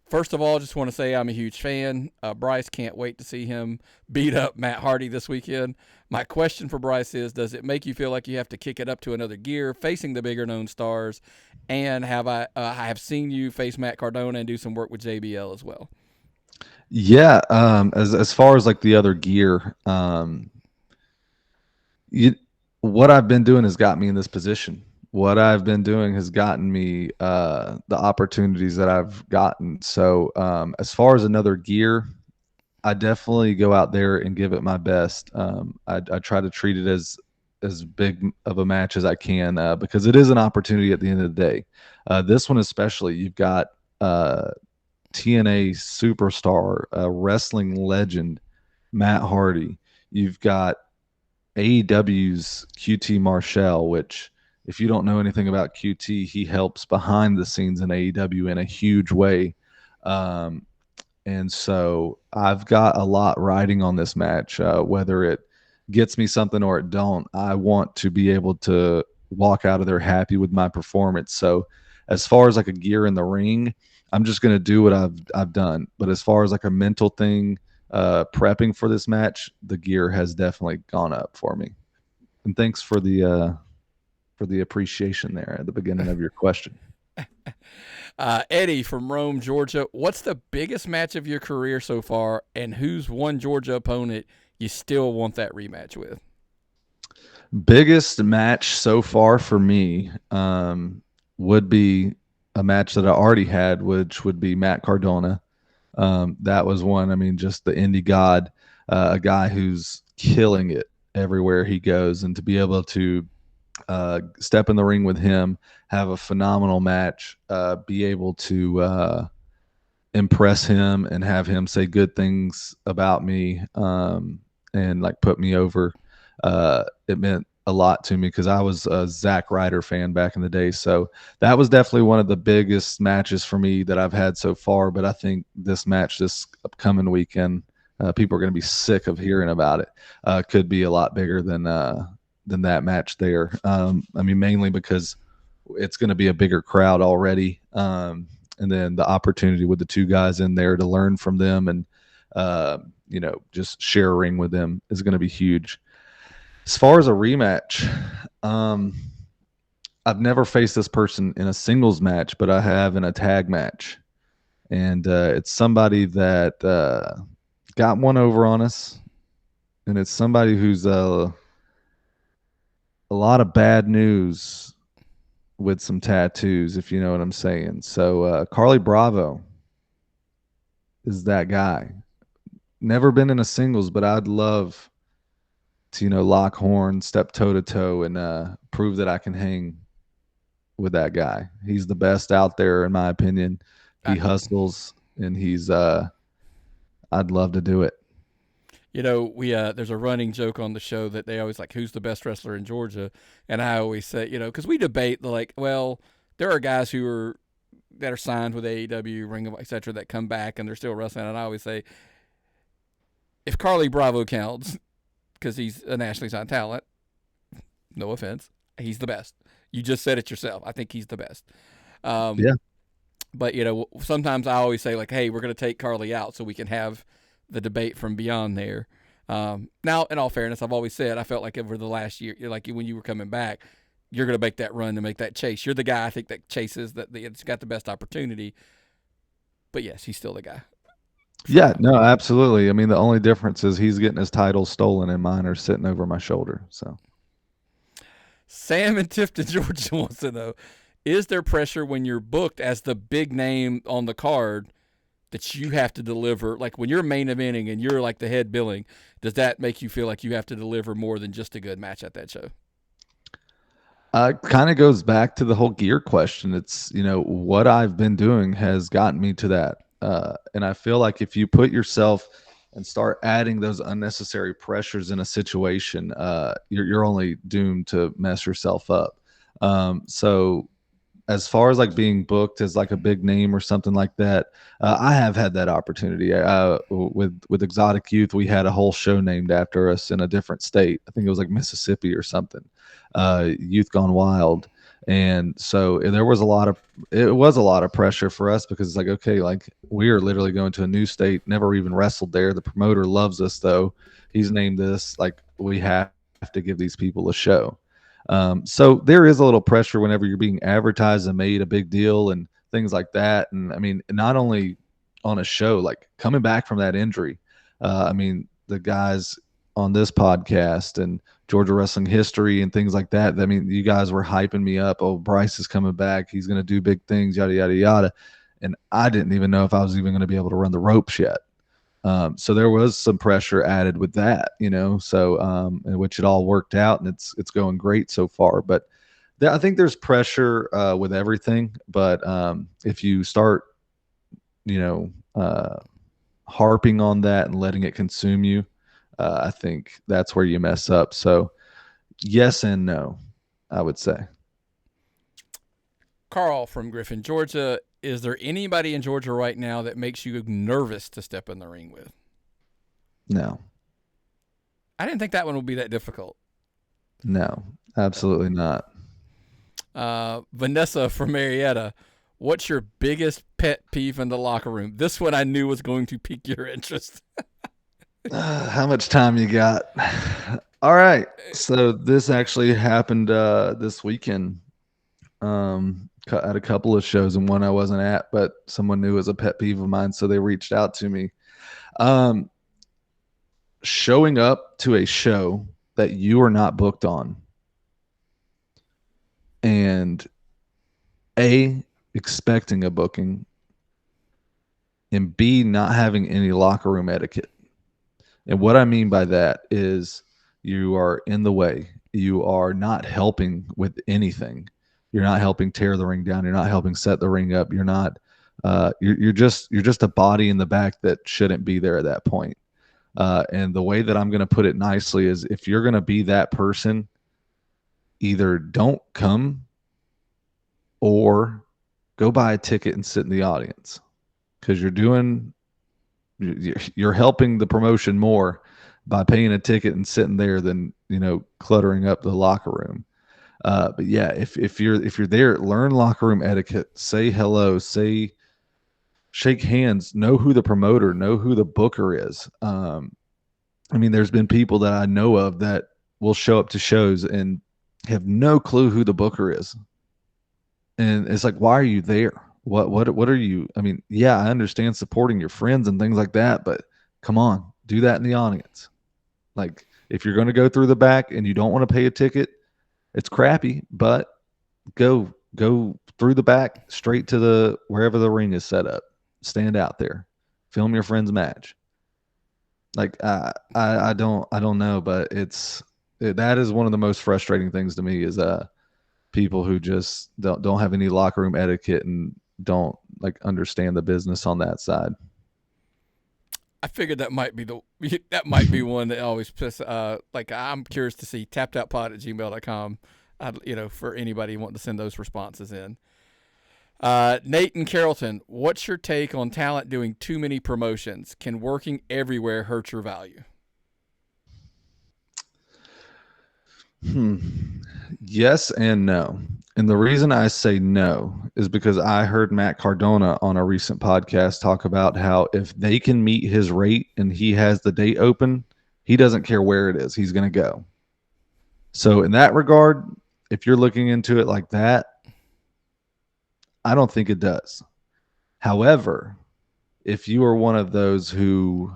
First of all, just want to say I'm a huge fan. Bryce, can't wait to see him beat up Matt Hardy this weekend. My question for Bryce is, does it make you feel like you have to kick it up to another gear facing the bigger known stars? And I have seen you face Matt Cardona and do some work with JBL as well. Yeah, as far as like the other gear, what I've been doing has got me in this position. What I've been doing has gotten me the opportunities that I've gotten. So as far as another gear, I definitely go out there and give it my best. I try to treat it as big of a match as I can because it is an opportunity at the end of the day. This one especially, you've got TNA superstar, wrestling legend, Matt Hardy. You've got AEW's QT Marshall, which if you don't know anything about QT, he helps behind the scenes in AEW in a huge way. And so I've got a lot riding on this match, whether it gets me something or it don't. I want to be able to walk out of there happy with my performance. So as far as like a gear in the ring, I'm just going to do what I've done. But as far as like a mental thing, prepping for this match, the gear has definitely gone up for me. And thanks for the appreciation there at the beginning of your question. Eddie from Rome, Georgia. What's the biggest match of your career so far, and who's one Georgia opponent you still want that rematch with? Biggest match so far for me would be a match that I already had, which would be Matt Cardona. That was one. I mean, just the Indy god, a guy who's killing it everywhere he goes, and to be able to step in the ring with him, have a phenomenal match, be able to impress him and have him say good things about me and like put me over. It meant a lot to me because I was a Zack Ryder fan back in the day. So that was definitely one of the biggest matches for me that I've had so far. But I think this match, this upcoming weekend, people are going to be sick of hearing about it. Could be a lot bigger than that match there. I mean, mainly because it's going to be a bigger crowd already. And then the opportunity with the two guys in there to learn from them and, just share a ring with them is going to be huge. As far as a rematch, I've never faced this person in a singles match, but I have in a tag match. And it's somebody that got one over on us. And it's somebody who's a lot of bad news with some tattoos, if you know what I'm saying. So Carly Bravo is that guy. Never been in a singles, but I'd love to, lock horns, step toe to toe, and prove that I can hang with that guy. He's the best out there, in my opinion. I, He hustles, and I'd love to do it. we there's a running joke on the show that they always like, who's the best wrestler in Georgia, and I always say, because we debate like, well, there are guys that are signed with AEW, Ring of, etc., that come back and they're still wrestling, and I always say, if Carly Bravo counts, because he's a nationally signed talent, no offense, he's the best. You just said it yourself. I think he's the best. Um, Yeah. but sometimes I always say like, hey, we're going to take Carly out so we can have the debate from beyond there. Now, in all fairness, I've always said I felt like over the last year, like when you were coming back, you're going to make that run to make that chase. You're the guy I think that chases it's got the best opportunity. But yes, he's still the guy. Yeah, no, absolutely. I mean, the only difference is he's getting his titles stolen and mine are sitting over my shoulder. So, Sam in Tifton, Georgia wants to know: is there pressure when you're booked as the big name on the card that you have to deliver? Like when you're main eventing and you're like the head billing, does that make you feel like you have to deliver more than just a good match at that show? kind of goes back to the whole gear question. It's, what I've been doing has gotten me to that. And I feel like if you put yourself and start adding those unnecessary pressures in a situation, you're only doomed to mess yourself up. So as far as like being booked as like a big name or something like that, I have had that opportunity. With Exotic Youth, we had a whole show named after us in a different state. I think it was like Mississippi or something. Youth Gone Wild, and so it was a lot of pressure for us because it's like, okay, like we are literally going to a new state, never even wrestled there. The promoter loves us though. He's named this, like we have to give these people a show. So there is a little pressure whenever you're being advertised and made a big deal and things like that. And I mean, not only on a show, like coming back from that injury. I mean, the guys on this podcast and Georgia wrestling history and things like that. I mean, you guys were hyping me up. Oh, Bryce is coming back. He's going to do big things, yada, yada, yada. And I didn't even know if I was even going to be able to run the ropes yet. So there was some pressure added with that, so in which it all worked out and it's going great so far. But I think there's pressure with everything. But if you start, harping on that and letting it consume you, I think that's where you mess up. So yes and no, I would say. Carl from Griffin, Georgia. Is there anybody in Georgia right now that makes you nervous to step in the ring with? No. I didn't think that one would be that difficult. No, absolutely not. Vanessa from Marietta, what's your biggest pet peeve in the locker room? This one I knew was going to pique your interest. How much time you got? All right. So this actually happened this weekend. At a couple of shows and one I wasn't at, but someone knew it was a pet peeve of mine, so they reached out to me. Showing up to a show that you are not booked on, and expecting a booking, and B, not having any locker room etiquette. And what I mean by that is you are in the way. You are not helping with anything. You're not helping tear the ring down. You're not helping set the ring up. You're not. You're just a body in the back that shouldn't be there at that point. And the way that I'm going to put it nicely is, if you're going to be that person, either don't come or go buy a ticket and sit in the audience, because you're helping the promotion more by paying a ticket and sitting there than cluttering up the locker room. But yeah, if you're there, learn locker room etiquette. Say hello. Shake hands. Know who the promoter. Know who the booker is. I mean, there's been people that I know of that will show up to shows and have no clue who the booker is, and it's like, why are you there? What are you? I mean, yeah, I understand supporting your friends and things like that, but come on, do that in the audience. Like, if you're going to go through the back and you don't want to pay a ticket, it's crappy, but go go through the back straight to the wherever the ring is set up. Stand out there, film your friend's match. Like I don't know, but that is one of the most frustrating things to me is people who just don't have any locker room etiquette and don't like understand the business on that side. I figured that might be that might be one that always piss. Like I'm curious to see tappedoutpod@gmail.com. For anybody wanting to send those responses in. Nate and Carrollton, what's your take on talent doing too many promotions? Can working everywhere hurt your value? Yes and no. And the reason I say no is because I heard Matt Cardona on a recent podcast talk about how if they can meet his rate and he has the date open, he doesn't care where it is. He's going to go. So, in that regard, if you're looking into it like that, I don't think it does. However, if you are one of those who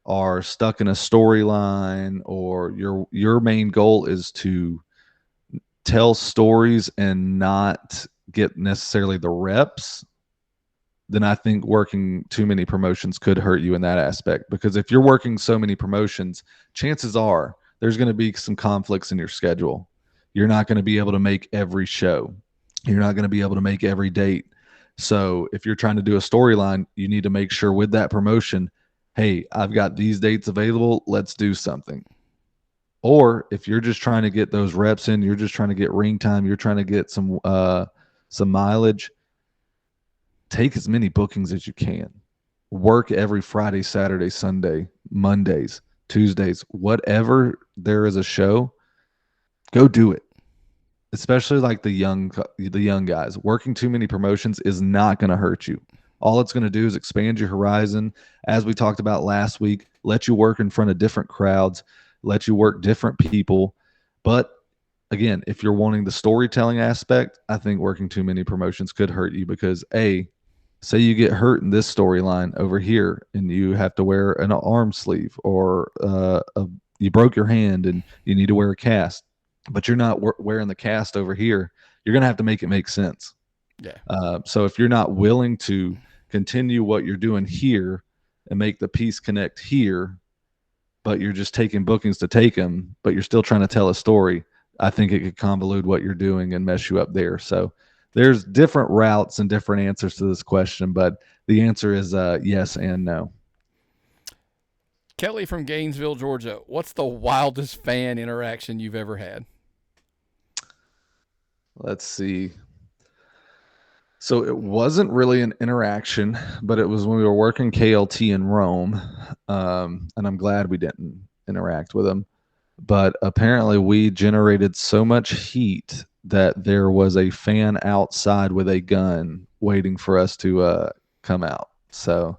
are stuck in a storyline or your main goal is to tell stories and not get necessarily the reps, then I think working too many promotions could hurt you in that aspect. Because if you're working so many promotions, chances are there's going to be some conflicts in your schedule. You're not going to be able to make every show. You're not going to be able to make every date. So if you're trying to do a storyline, you need to make sure with that promotion, hey, I've got these dates available. Let's do something. Or if you're just trying to get those reps in, you're just trying to get ring time, you're trying to get some mileage, take as many bookings as you can. Work every Friday, Saturday, Sunday, Mondays, Tuesdays, whatever there is a show, go do it. Especially like the young guys. Working too many promotions is not going to hurt you. All it's going to do is expand your horizon. As we talked about last week, let you work in front of different crowds, let you work different people. But again, if you're wanting the storytelling aspect, I think working too many promotions could hurt you because say you get hurt in this storyline over here and you have to wear an arm sleeve or you broke your hand and you need to wear a cast, but you're not wearing the cast over here, you're going to have to make it make sense. Yeah. So if you're not willing to continue what you're doing here and make the piece connect here, but you're just taking bookings to take them, but you're still trying to tell a story, I think it could convolute what you're doing and mess you up there. So there's different routes and different answers to this question, but the answer is yes and no. Kelly from Gainesville, Georgia, what's the wildest fan interaction you've ever had? Let's see. So it wasn't really an interaction, but it was when we were working KLT in Rome, and I'm glad we didn't interact with them. But apparently, we generated so much heat that there was a fan outside with a gun waiting for us to come out. So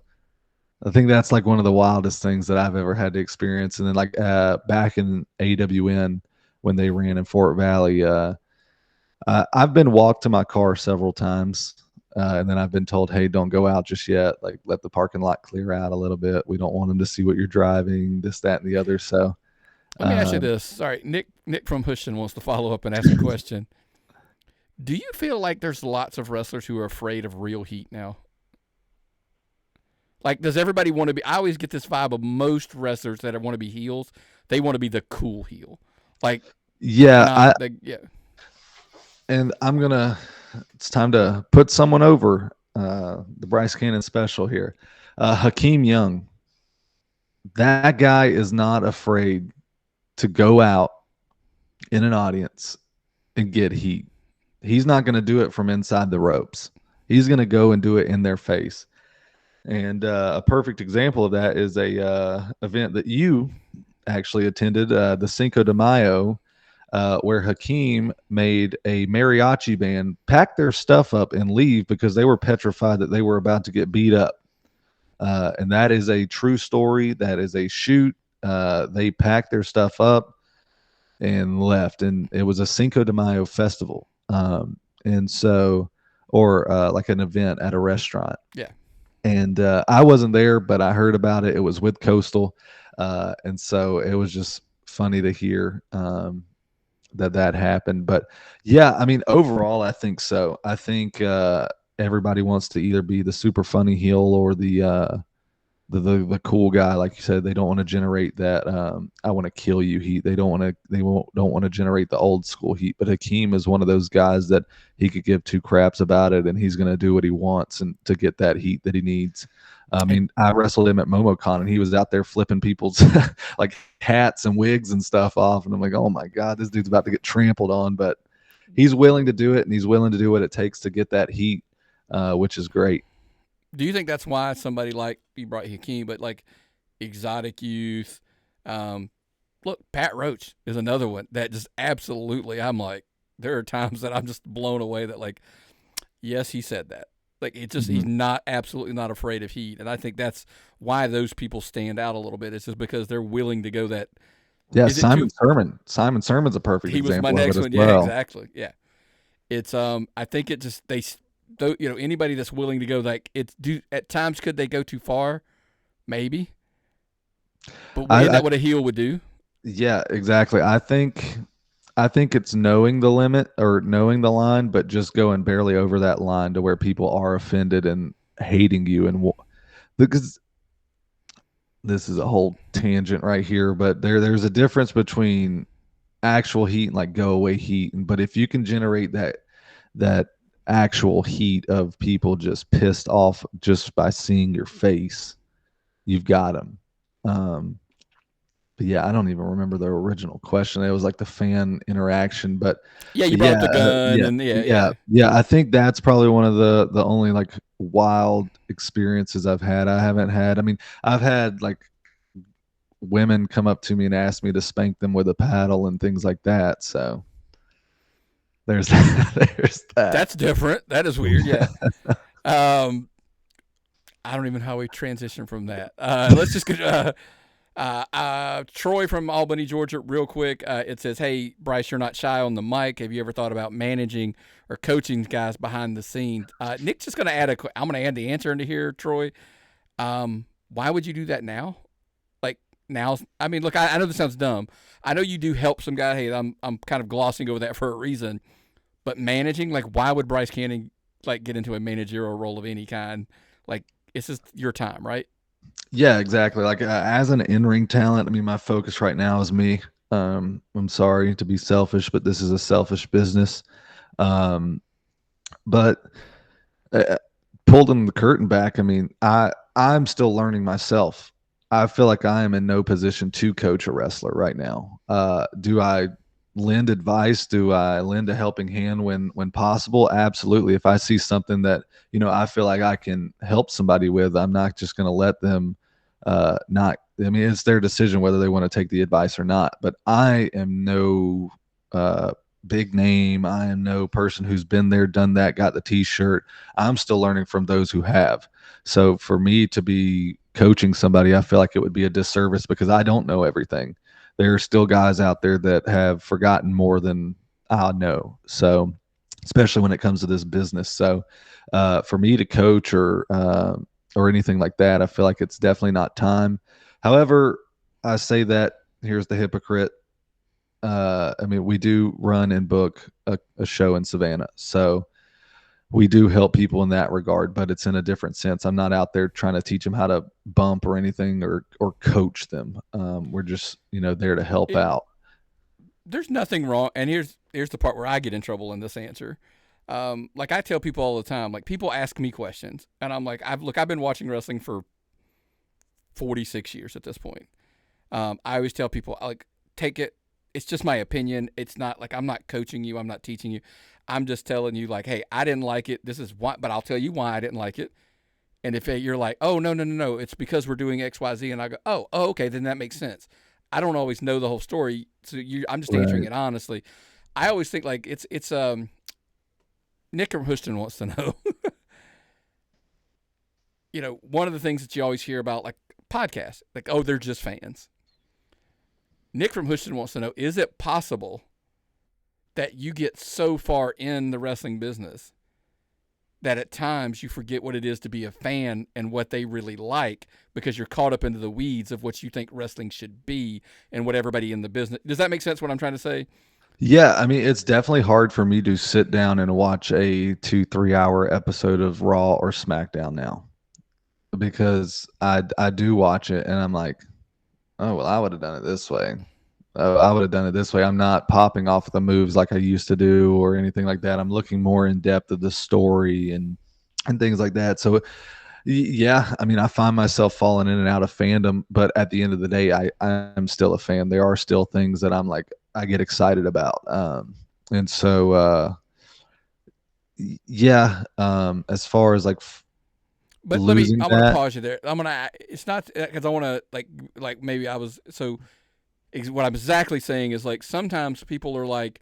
I think that's like one of the wildest things that I've ever had to experience. And then like back in AWN when they ran in Fort Valley, I've been walked to my car several times, and then I've been told, "Hey, don't go out just yet. Like, let the parking lot clear out a little bit. We don't want them to see what you're driving. This, that, and the other." So, let me ask you this. Sorry, Nick from Houston wants to follow up and ask a question. Do you feel like there's lots of wrestlers who are afraid of real heat now? Like, does everybody want to be? I always get this vibe of most wrestlers that want to be heels. They want to be the cool heel. Like, yeah, yeah. And it's time to put someone over, the Bryce Cannon special here. Hakeem Young. That guy is not afraid to go out in an audience and get heat. He's not going to do it from inside the ropes. He's going to go and do it in their face. And a perfect example of that is a event that you actually attended, the Cinco de Mayo, where Hakeem made a mariachi band pack their stuff up and leave because they were petrified that they were about to get beat up. And that is a true story. That is a shoot. They packed their stuff up and left. And it was a Cinco de Mayo festival. And so, or like an event at a restaurant. Yeah. And I wasn't there, but I heard about it. It was with Coastal. And so it was just funny to hear. that happened. But yeah, I mean, overall, I think so. I think everybody wants to either be the super funny heel or the cool guy, like you said. They don't want to generate that I want to kill you heat. Don't want to generate the old school heat. But Hakeem is one of those guys that he could give two craps about it, and he's going to do what he wants and to get that heat that he needs. I mean, I wrestled him at MomoCon, and he was out there flipping people's like hats and wigs and stuff off, and I'm like, oh my god, this dude's about to get trampled on. But he's willing to do it, and he's willing to do what it takes to get that heat, which is great. Do you think that's why somebody like you brought Hakeem, but like Exotic Youth, look, Pat Roach is another one that just absolutely, I'm like, there are times that I'm just blown away that like, yes, he said that. Like it just, he's not absolutely not afraid of heat, and I think that's why those people stand out a little bit. It's just because they're willing to go that. Yeah, Is it Simon too? Sermon. Simon Sermon's a perfect He was my example of next it as one. Yeah, well. exactly. Yeah, it's I think it just anybody that's willing to go like it's do at times could they go too far, maybe, but isn't I that what a heel would do? Yeah, exactly. I think it's knowing the limit or knowing the line, but just going barely over that line to where people are offended and hating you. And because this is a whole tangent right here, but there's a difference between actual heat and like go away heat. But if you can generate that actual heat of people just pissed off just by seeing your face, you've got them. But yeah, I don't even remember the original question. It was like the fan interaction, but Yeah, you brought yeah, up the gun, yeah, and yeah, yeah. I think that's probably one of the only like wild experiences I've had. I haven't had. I mean, I've had like women come up to me and ask me to spank them with a paddle and things like that. So there's that. There's that. That's different. That is weird. Yeah. Um, I don't even know how we transition from that. Let's just get. Troy from Albany, Georgia, real quick. It says, "Hey, Bryce, you're not shy on the mic. Have you ever thought about managing or coaching guys behind the scenes?" Nick's just going to add I'm going to add the answer into here, Troy. Why would you do that now? Like now? I mean, look, I know this sounds dumb. I know you do help some guy. Hey, I'm kind of glossing over that for a reason. But managing, like, why would Bryce Canning like get into a managerial role of any kind? Like, it's just your time, right? Yeah, exactly. Like as an in-ring talent, I mean, my focus right now is me. I'm sorry to be selfish, but this is a selfish business. Um, but uh, Pulled the curtain back. I mean, I'm still learning myself. I feel like I am in no position to coach a wrestler right now. Do I lend advice? Do I lend a helping hand when possible? Absolutely. If I see something that I feel like I can help somebody with, I'm not just going to let them not. I mean, it's their decision whether they want to take the advice or not. But I am no big name. I am no person who's been there, done that, got the T-shirt. I'm still learning from those who have. So for me to be coaching somebody, I feel like it would be a disservice because I don't know everything. There are still guys out there that have forgotten more than I know. So, especially when it comes to this business. So, for me to coach or anything like that, I feel like it's definitely not time. However, I say that here's the hypocrite. I mean, we do run and book a show in Savannah, so we do help people in that regard, but it's in a different sense. I'm not out there trying to teach them how to bump or anything or coach them. We're just there to help It, out. there's nothing wrong. And here's the part where I get in trouble in this answer. Like I tell people all the time, like people ask me questions, and I'm like, I've been watching wrestling for 46 years at this point. I always tell people, like, take it. It's just my opinion. It's not like I'm not coaching you. I'm not teaching you. I'm just telling you, like, hey, I didn't like it. This is why, but I'll tell you why I didn't like it. And if you're like, oh, no, no, no, no, it's because we're doing X, Y, Z, and I go, oh, okay, then that makes sense. I don't always know the whole story, so I'm just answering Right. it honestly. I always think like it's Nick from Houston wants to know. One of the things that you always hear about like podcasts, like, oh, they're just fans. Nick from Houston wants to know, is it possible that you get so far in the wrestling business that at times you forget what it is to be a fan and what they really like because you're caught up into the weeds of what you think wrestling should be and what everybody in the business. Does that make sense what I'm trying to say? Yeah, I mean, it's definitely hard for me to sit down and watch a 2 3 hour episode of Raw or SmackDown now, because I do watch it and I'm like, oh well, I would have done it this way. Oh, I would have done it this way. I'm not popping off the moves like I used to do or anything like that. I'm looking more in depth of the story and things like that. So yeah, I mean, I find myself falling in and out of fandom, but at the end of the day, I'm still a fan. There are still things that I'm like I get excited about, and so yeah. As far as like But losing I'm gonna that, pause you there. It's not because I want to maybe I was so. What I'm exactly saying is like sometimes people are like,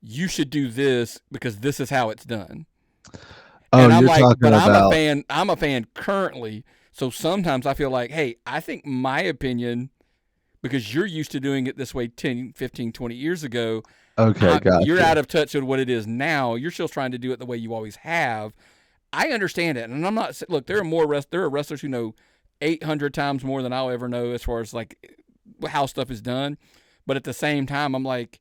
you should do this because this is how it's done. oh, And I'm you're like, talking but I'm a about fan. I'm a fan currently. So sometimes I feel like, hey, I think my opinion, because you're used to doing it this way 10, 15, 20 years ago, okay, you're gotcha. out of touch with what it is now. You're still trying to do it the way you always have. I understand it. And I'm not, look, there are wrestlers who know 800 times more than I'll ever know as far as like how stuff is done. But at the same time, I'm like,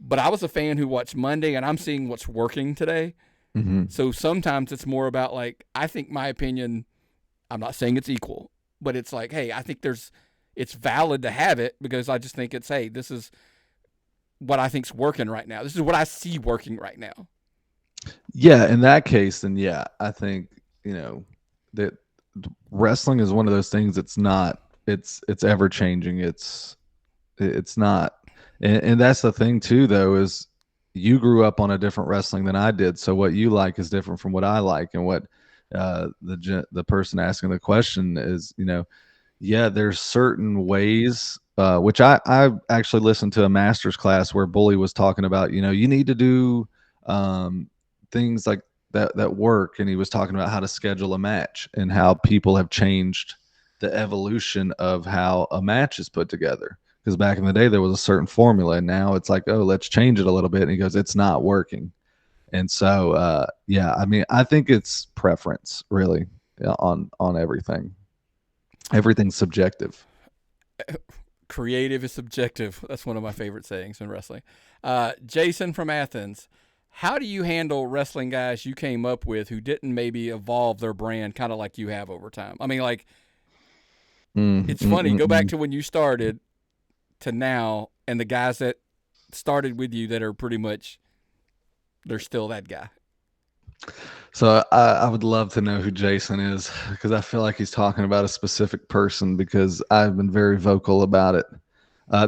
but I was a fan who watched Monday and I'm seeing what's working today. Hmm. So sometimes it's more about like I think my opinion. I'm not saying it's equal, but it's like, hey, I think it's valid to have it because I just think it's hey, this is what I think's working right now. This is what I see working right now. Yeah, in that case, then yeah, I think that wrestling is one of those things. It's not. It's ever changing. It's not, and that's the thing too. Though is you grew up on a different wrestling than I did, so what you like is different from what I like, and what the person asking the question is. Yeah, there's certain ways. Which I actually listened to a master's class where Bully was talking about. You need to do um, things like that work, and he was talking about how to schedule a match and how people have changed the evolution of how a match is put together. Because back in the day there was a certain formula, and now it's like, oh, let's change it a little bit. And he goes, it's not working. And so yeah, I mean, I think it's preference really, on everything. Everything's subjective. Creative is subjective. That's one of my favorite sayings in wrestling. Jason from Athens, how do you handle wrestling guys you came up with who didn't maybe evolve their brand kind of like you have over time? I mean, like, Mm, it's mm, funny. mm, Go back mm. to when you started to now, and the guys that started with you that are pretty much, they're still that guy. So I would love to know who Jason is, because I feel like he's talking about a specific person, because I've been very vocal about it.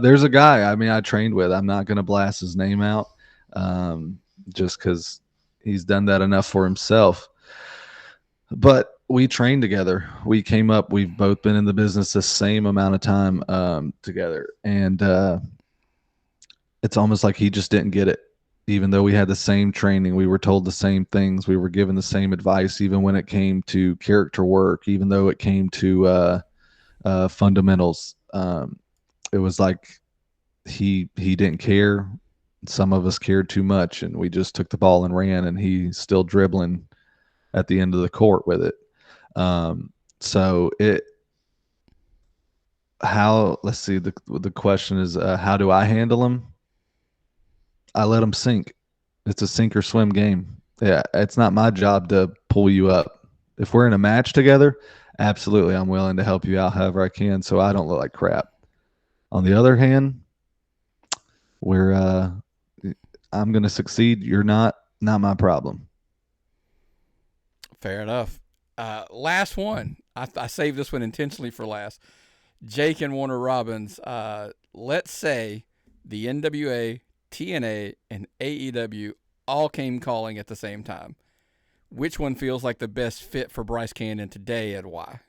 There's a guy, I mean, I trained with. I'm not going to blast his name out, um, just because he's done that enough for himself. But we trained together. We came up. We've both been in the business the same amount of time together, and it's almost like he just didn't get it. Even though we had the same training, we were told the same things, we were given the same advice, even when it came to character work, even though it came to fundamentals. It was like he didn't care. Some of us cared too much, and we just took the ball and ran. And he's still dribbling at the end of the court with it. So it how let's see, the question is, how do I handle him? I let him sink. It's a sink or swim game. Yeah, it's not my job to pull you up. If we're in a match together, absolutely, I'm willing to help you out however I can, so I don't look like crap. On the other hand, we're I'm going to succeed. You're not. Not my problem. Fair enough. Last one. I saved this one intentionally for last. Jake and Warner Robbins. Let's say the NWA, TNA, and AEW all came calling at the same time. Which one feels like the best fit for Bryce Cannon today and why?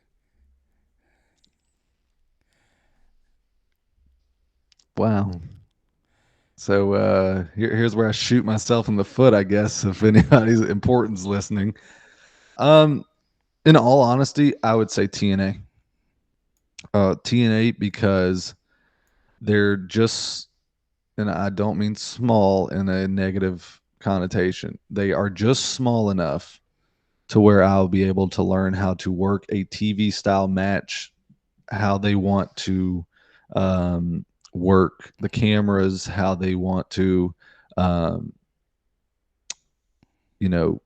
Wow. So here's where I shoot myself in the foot, I guess, if anybody's important's listening. Um, in all honesty, I would say TNA. TNA, because they're just, and I don't mean small in a negative connotation. They are just small enough to where I'll be able to learn how to work a TV style match, how they want to work the cameras, how they want to, um, you know,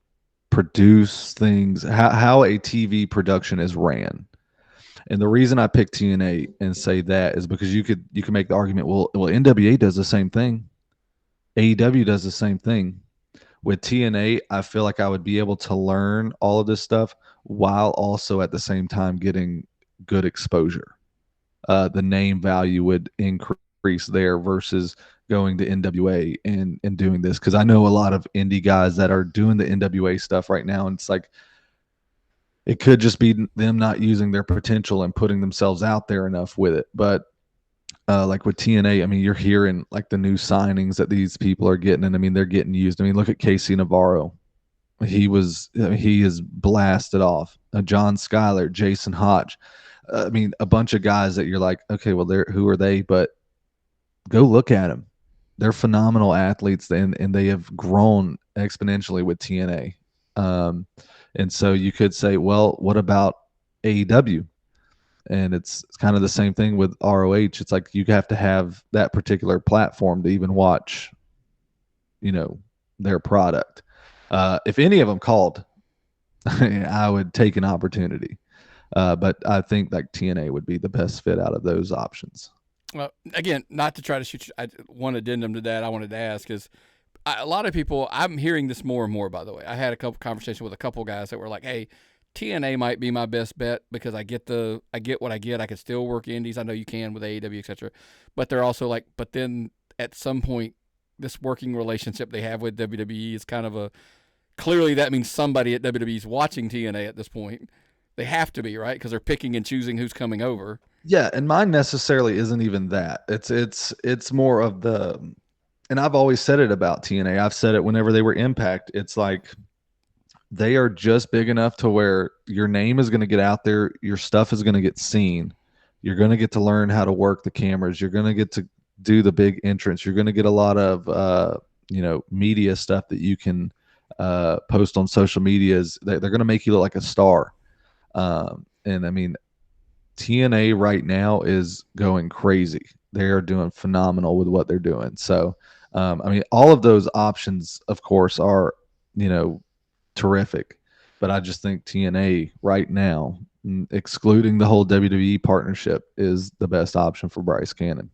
produce things, how a TV production is ran. And the reason I pick TNA and say that is because you can make the argument, well, NWA does the same thing, AEW does the same thing. With TNA, I feel like I would be able to learn all of this stuff while also at the same time getting good exposure. The name value would increase there versus going to NWA and doing this, because I know a lot of indie guys that are doing the NWA stuff right now, and it's like it could just be them not using their potential and putting themselves out there enough with it. But like with TNA, I mean, you're hearing like the new signings that these people are getting, and I mean, they're getting used. I mean, look at Casey Navarro. He is blasted off. John Schuyler, Jason Hodge. I mean, a bunch of guys that you're like, okay, well, who are they? But go look at them. They're phenomenal athletes, and they have grown exponentially with TNA. And so you could say, well, what about AEW? And it's kind of the same thing with ROH. It's like you have to have that particular platform to even watch, their product. If any of them called, I would take an opportunity. But I think like TNA would be the best fit out of those options. Well, again, not to try to shoot you, one addendum to that I wanted to ask is a lot of people, I'm hearing this more and more, by the way. I had a couple conversations with a couple guys that were like, hey, TNA might be my best bet because I get what I get. I can still work indies. I know you can with AEW, etc. But they're also like, but then at some point, this working relationship they have with WWE is kind of a, clearly that means somebody at WWE is watching TNA at this point. They have to be, right? Because they're picking and choosing who's coming over. Yeah, and mine necessarily isn't even that. It's more of the, and I've always said it about TNA. I've said it whenever they were Impact. It's like they are just big enough to where your name is going to get out there, your stuff is going to get seen. You're going to get to learn how to work the cameras. You're going to get to do the big entrance. You're going to get a lot of media stuff that you can post on social medias. They're going to make you look like a star. And I mean, TNA right now is going crazy. They are doing phenomenal with what they're doing. So, I mean, all of those options, of course, are, terrific. But I just think TNA right now, excluding the whole WWE partnership, is the best option for Bryce Cannon.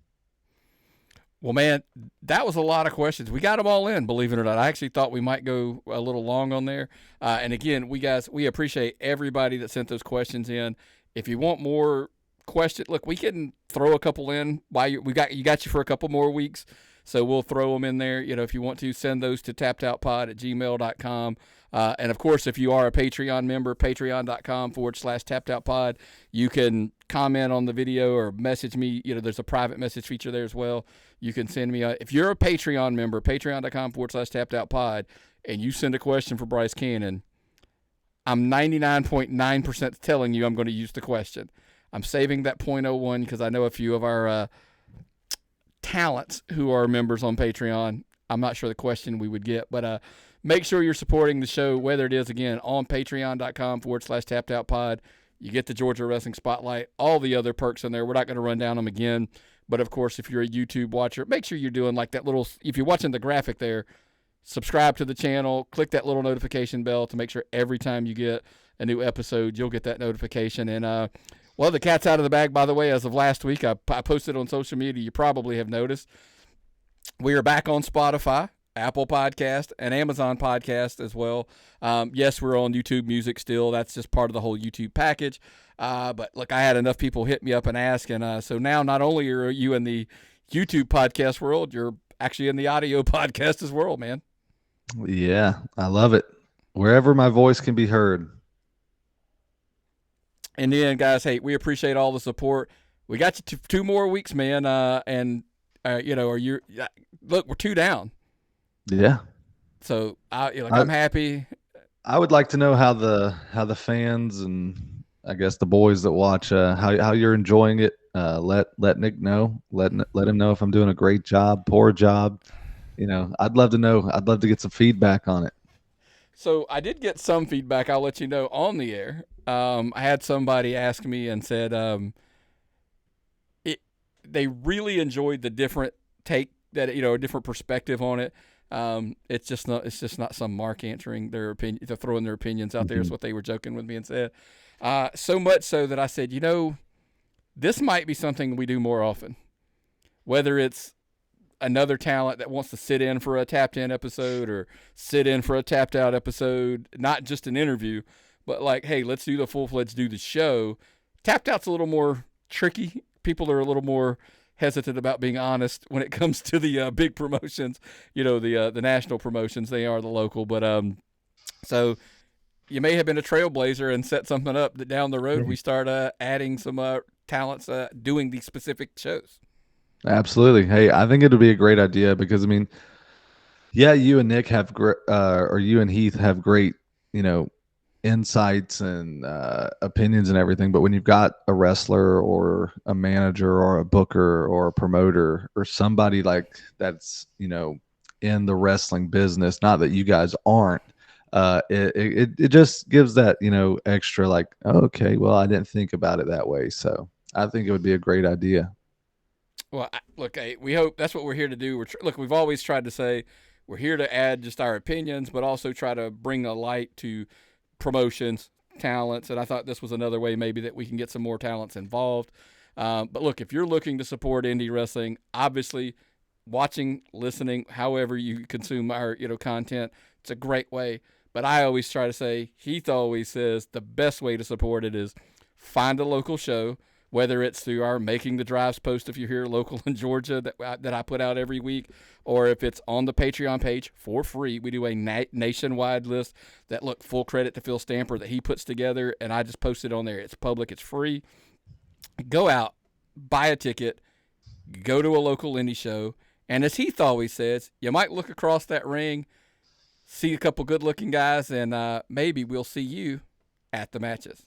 Well, man, that was a lot of questions. We got them all in, believe it or not. I actually thought we might go a little long on there. And again, we appreciate everybody that sent those questions in. If you want more questions, look, we can throw a couple in. We got you for a couple more weeks, so we'll throw them in there. If you want to, send those to tappedoutpod@gmail.com. And of course, if you are a Patreon member, patreon.com/tappedoutpod, you can comment on the video or message me. There's a private message feature there as well. You can send me if you're a Patreon member, patreon.com/tappedoutpod, and you send a question for Bryce Cannon, I'm 99.9% telling you I'm going to use the question. I'm saving that 0.01 because I know a few of our talents who are members on Patreon. I'm not sure the question we would get, but make sure you're supporting the show, whether it is, again, on patreon.com/tappedoutpod. You get the Georgia Wrestling Spotlight, all the other perks in there. We're not going to run down them again. But, of course, if you're a YouTube watcher, make sure you're doing like that little – if you're watching the graphic there, subscribe to the channel, click that little notification bell to make sure every time you get a new episode, you'll get that notification. And, well, the cat's out of the bag, by the way. As of last week, I posted on social media. You probably have noticed. We are back on Spotify, Apple Podcast, and Amazon Podcast as well. Yes, we're on YouTube Music still. That's just part of the whole YouTube package. But, look, I had enough people hit me up and ask. And so now not only are you in the YouTube podcast world, you're actually in the audio podcast as well, man. Yeah, I love it. Wherever my voice can be heard. And then, guys, hey, we appreciate all the support. We got you 2 more weeks, man. Look, we're 2 down. Yeah. So I'm happy. I would like to know how the fans and I guess the boys that watch how you're enjoying it. Let Nick know. Let him know if I'm doing a great job, poor job. I'd love to know. I'd love to get some feedback on it. So I did get some feedback. I'll let you know on the air. I had somebody ask me and said, they really enjoyed the different take that a different perspective on it. It's just not some Mark answering their opinion. They're throwing their opinions out there. Is what they were joking with me and said. So much so that I said, this might be something we do more often. Whether it's another talent that wants to sit in for a tapped in episode or sit in for a tapped out episode, not just an interview, but like, hey, let's do the full-fledged do the show. Tapped out's a little more tricky. People are a little more hesitant about being honest when it comes to the big promotions, the national promotions. They are the local, but so you may have been a trailblazer and set something up that down the road we start adding some talents doing these specific shows. Absolutely. Hey, I think it would be a great idea because, I mean, yeah, you and Nick have great, or you and Heath have great, insights and opinions and everything. But when you've got a wrestler or a manager or a booker or a promoter or somebody like that's, in the wrestling business, not that you guys aren't, it just gives that, extra like, oh, okay, well, I didn't think about it that way. So I think it would be a great idea. Well, look, we hope that's what we're here to do. We've always tried to say we're here to add just our opinions, but also try to bring a light to promotions, talents, and I thought this was another way maybe that we can get some more talents involved. But look, if you're looking to support indie wrestling, obviously watching, listening, however you consume our content, it's a great way. But I always try to say, Heath always says the best way to support it is find a local show, whether it's through our Making the Drives post if you're here local in Georgia that I put out every week, or if it's on the Patreon page for free. We do a nationwide list that, look, full credit to Phil Stamper that he puts together, and I just post it on there. It's public. It's free. Go out, buy a ticket, go to a local indie show, and as Heath always says, you might look across that ring, see a couple good-looking guys, and maybe we'll see you at the matches.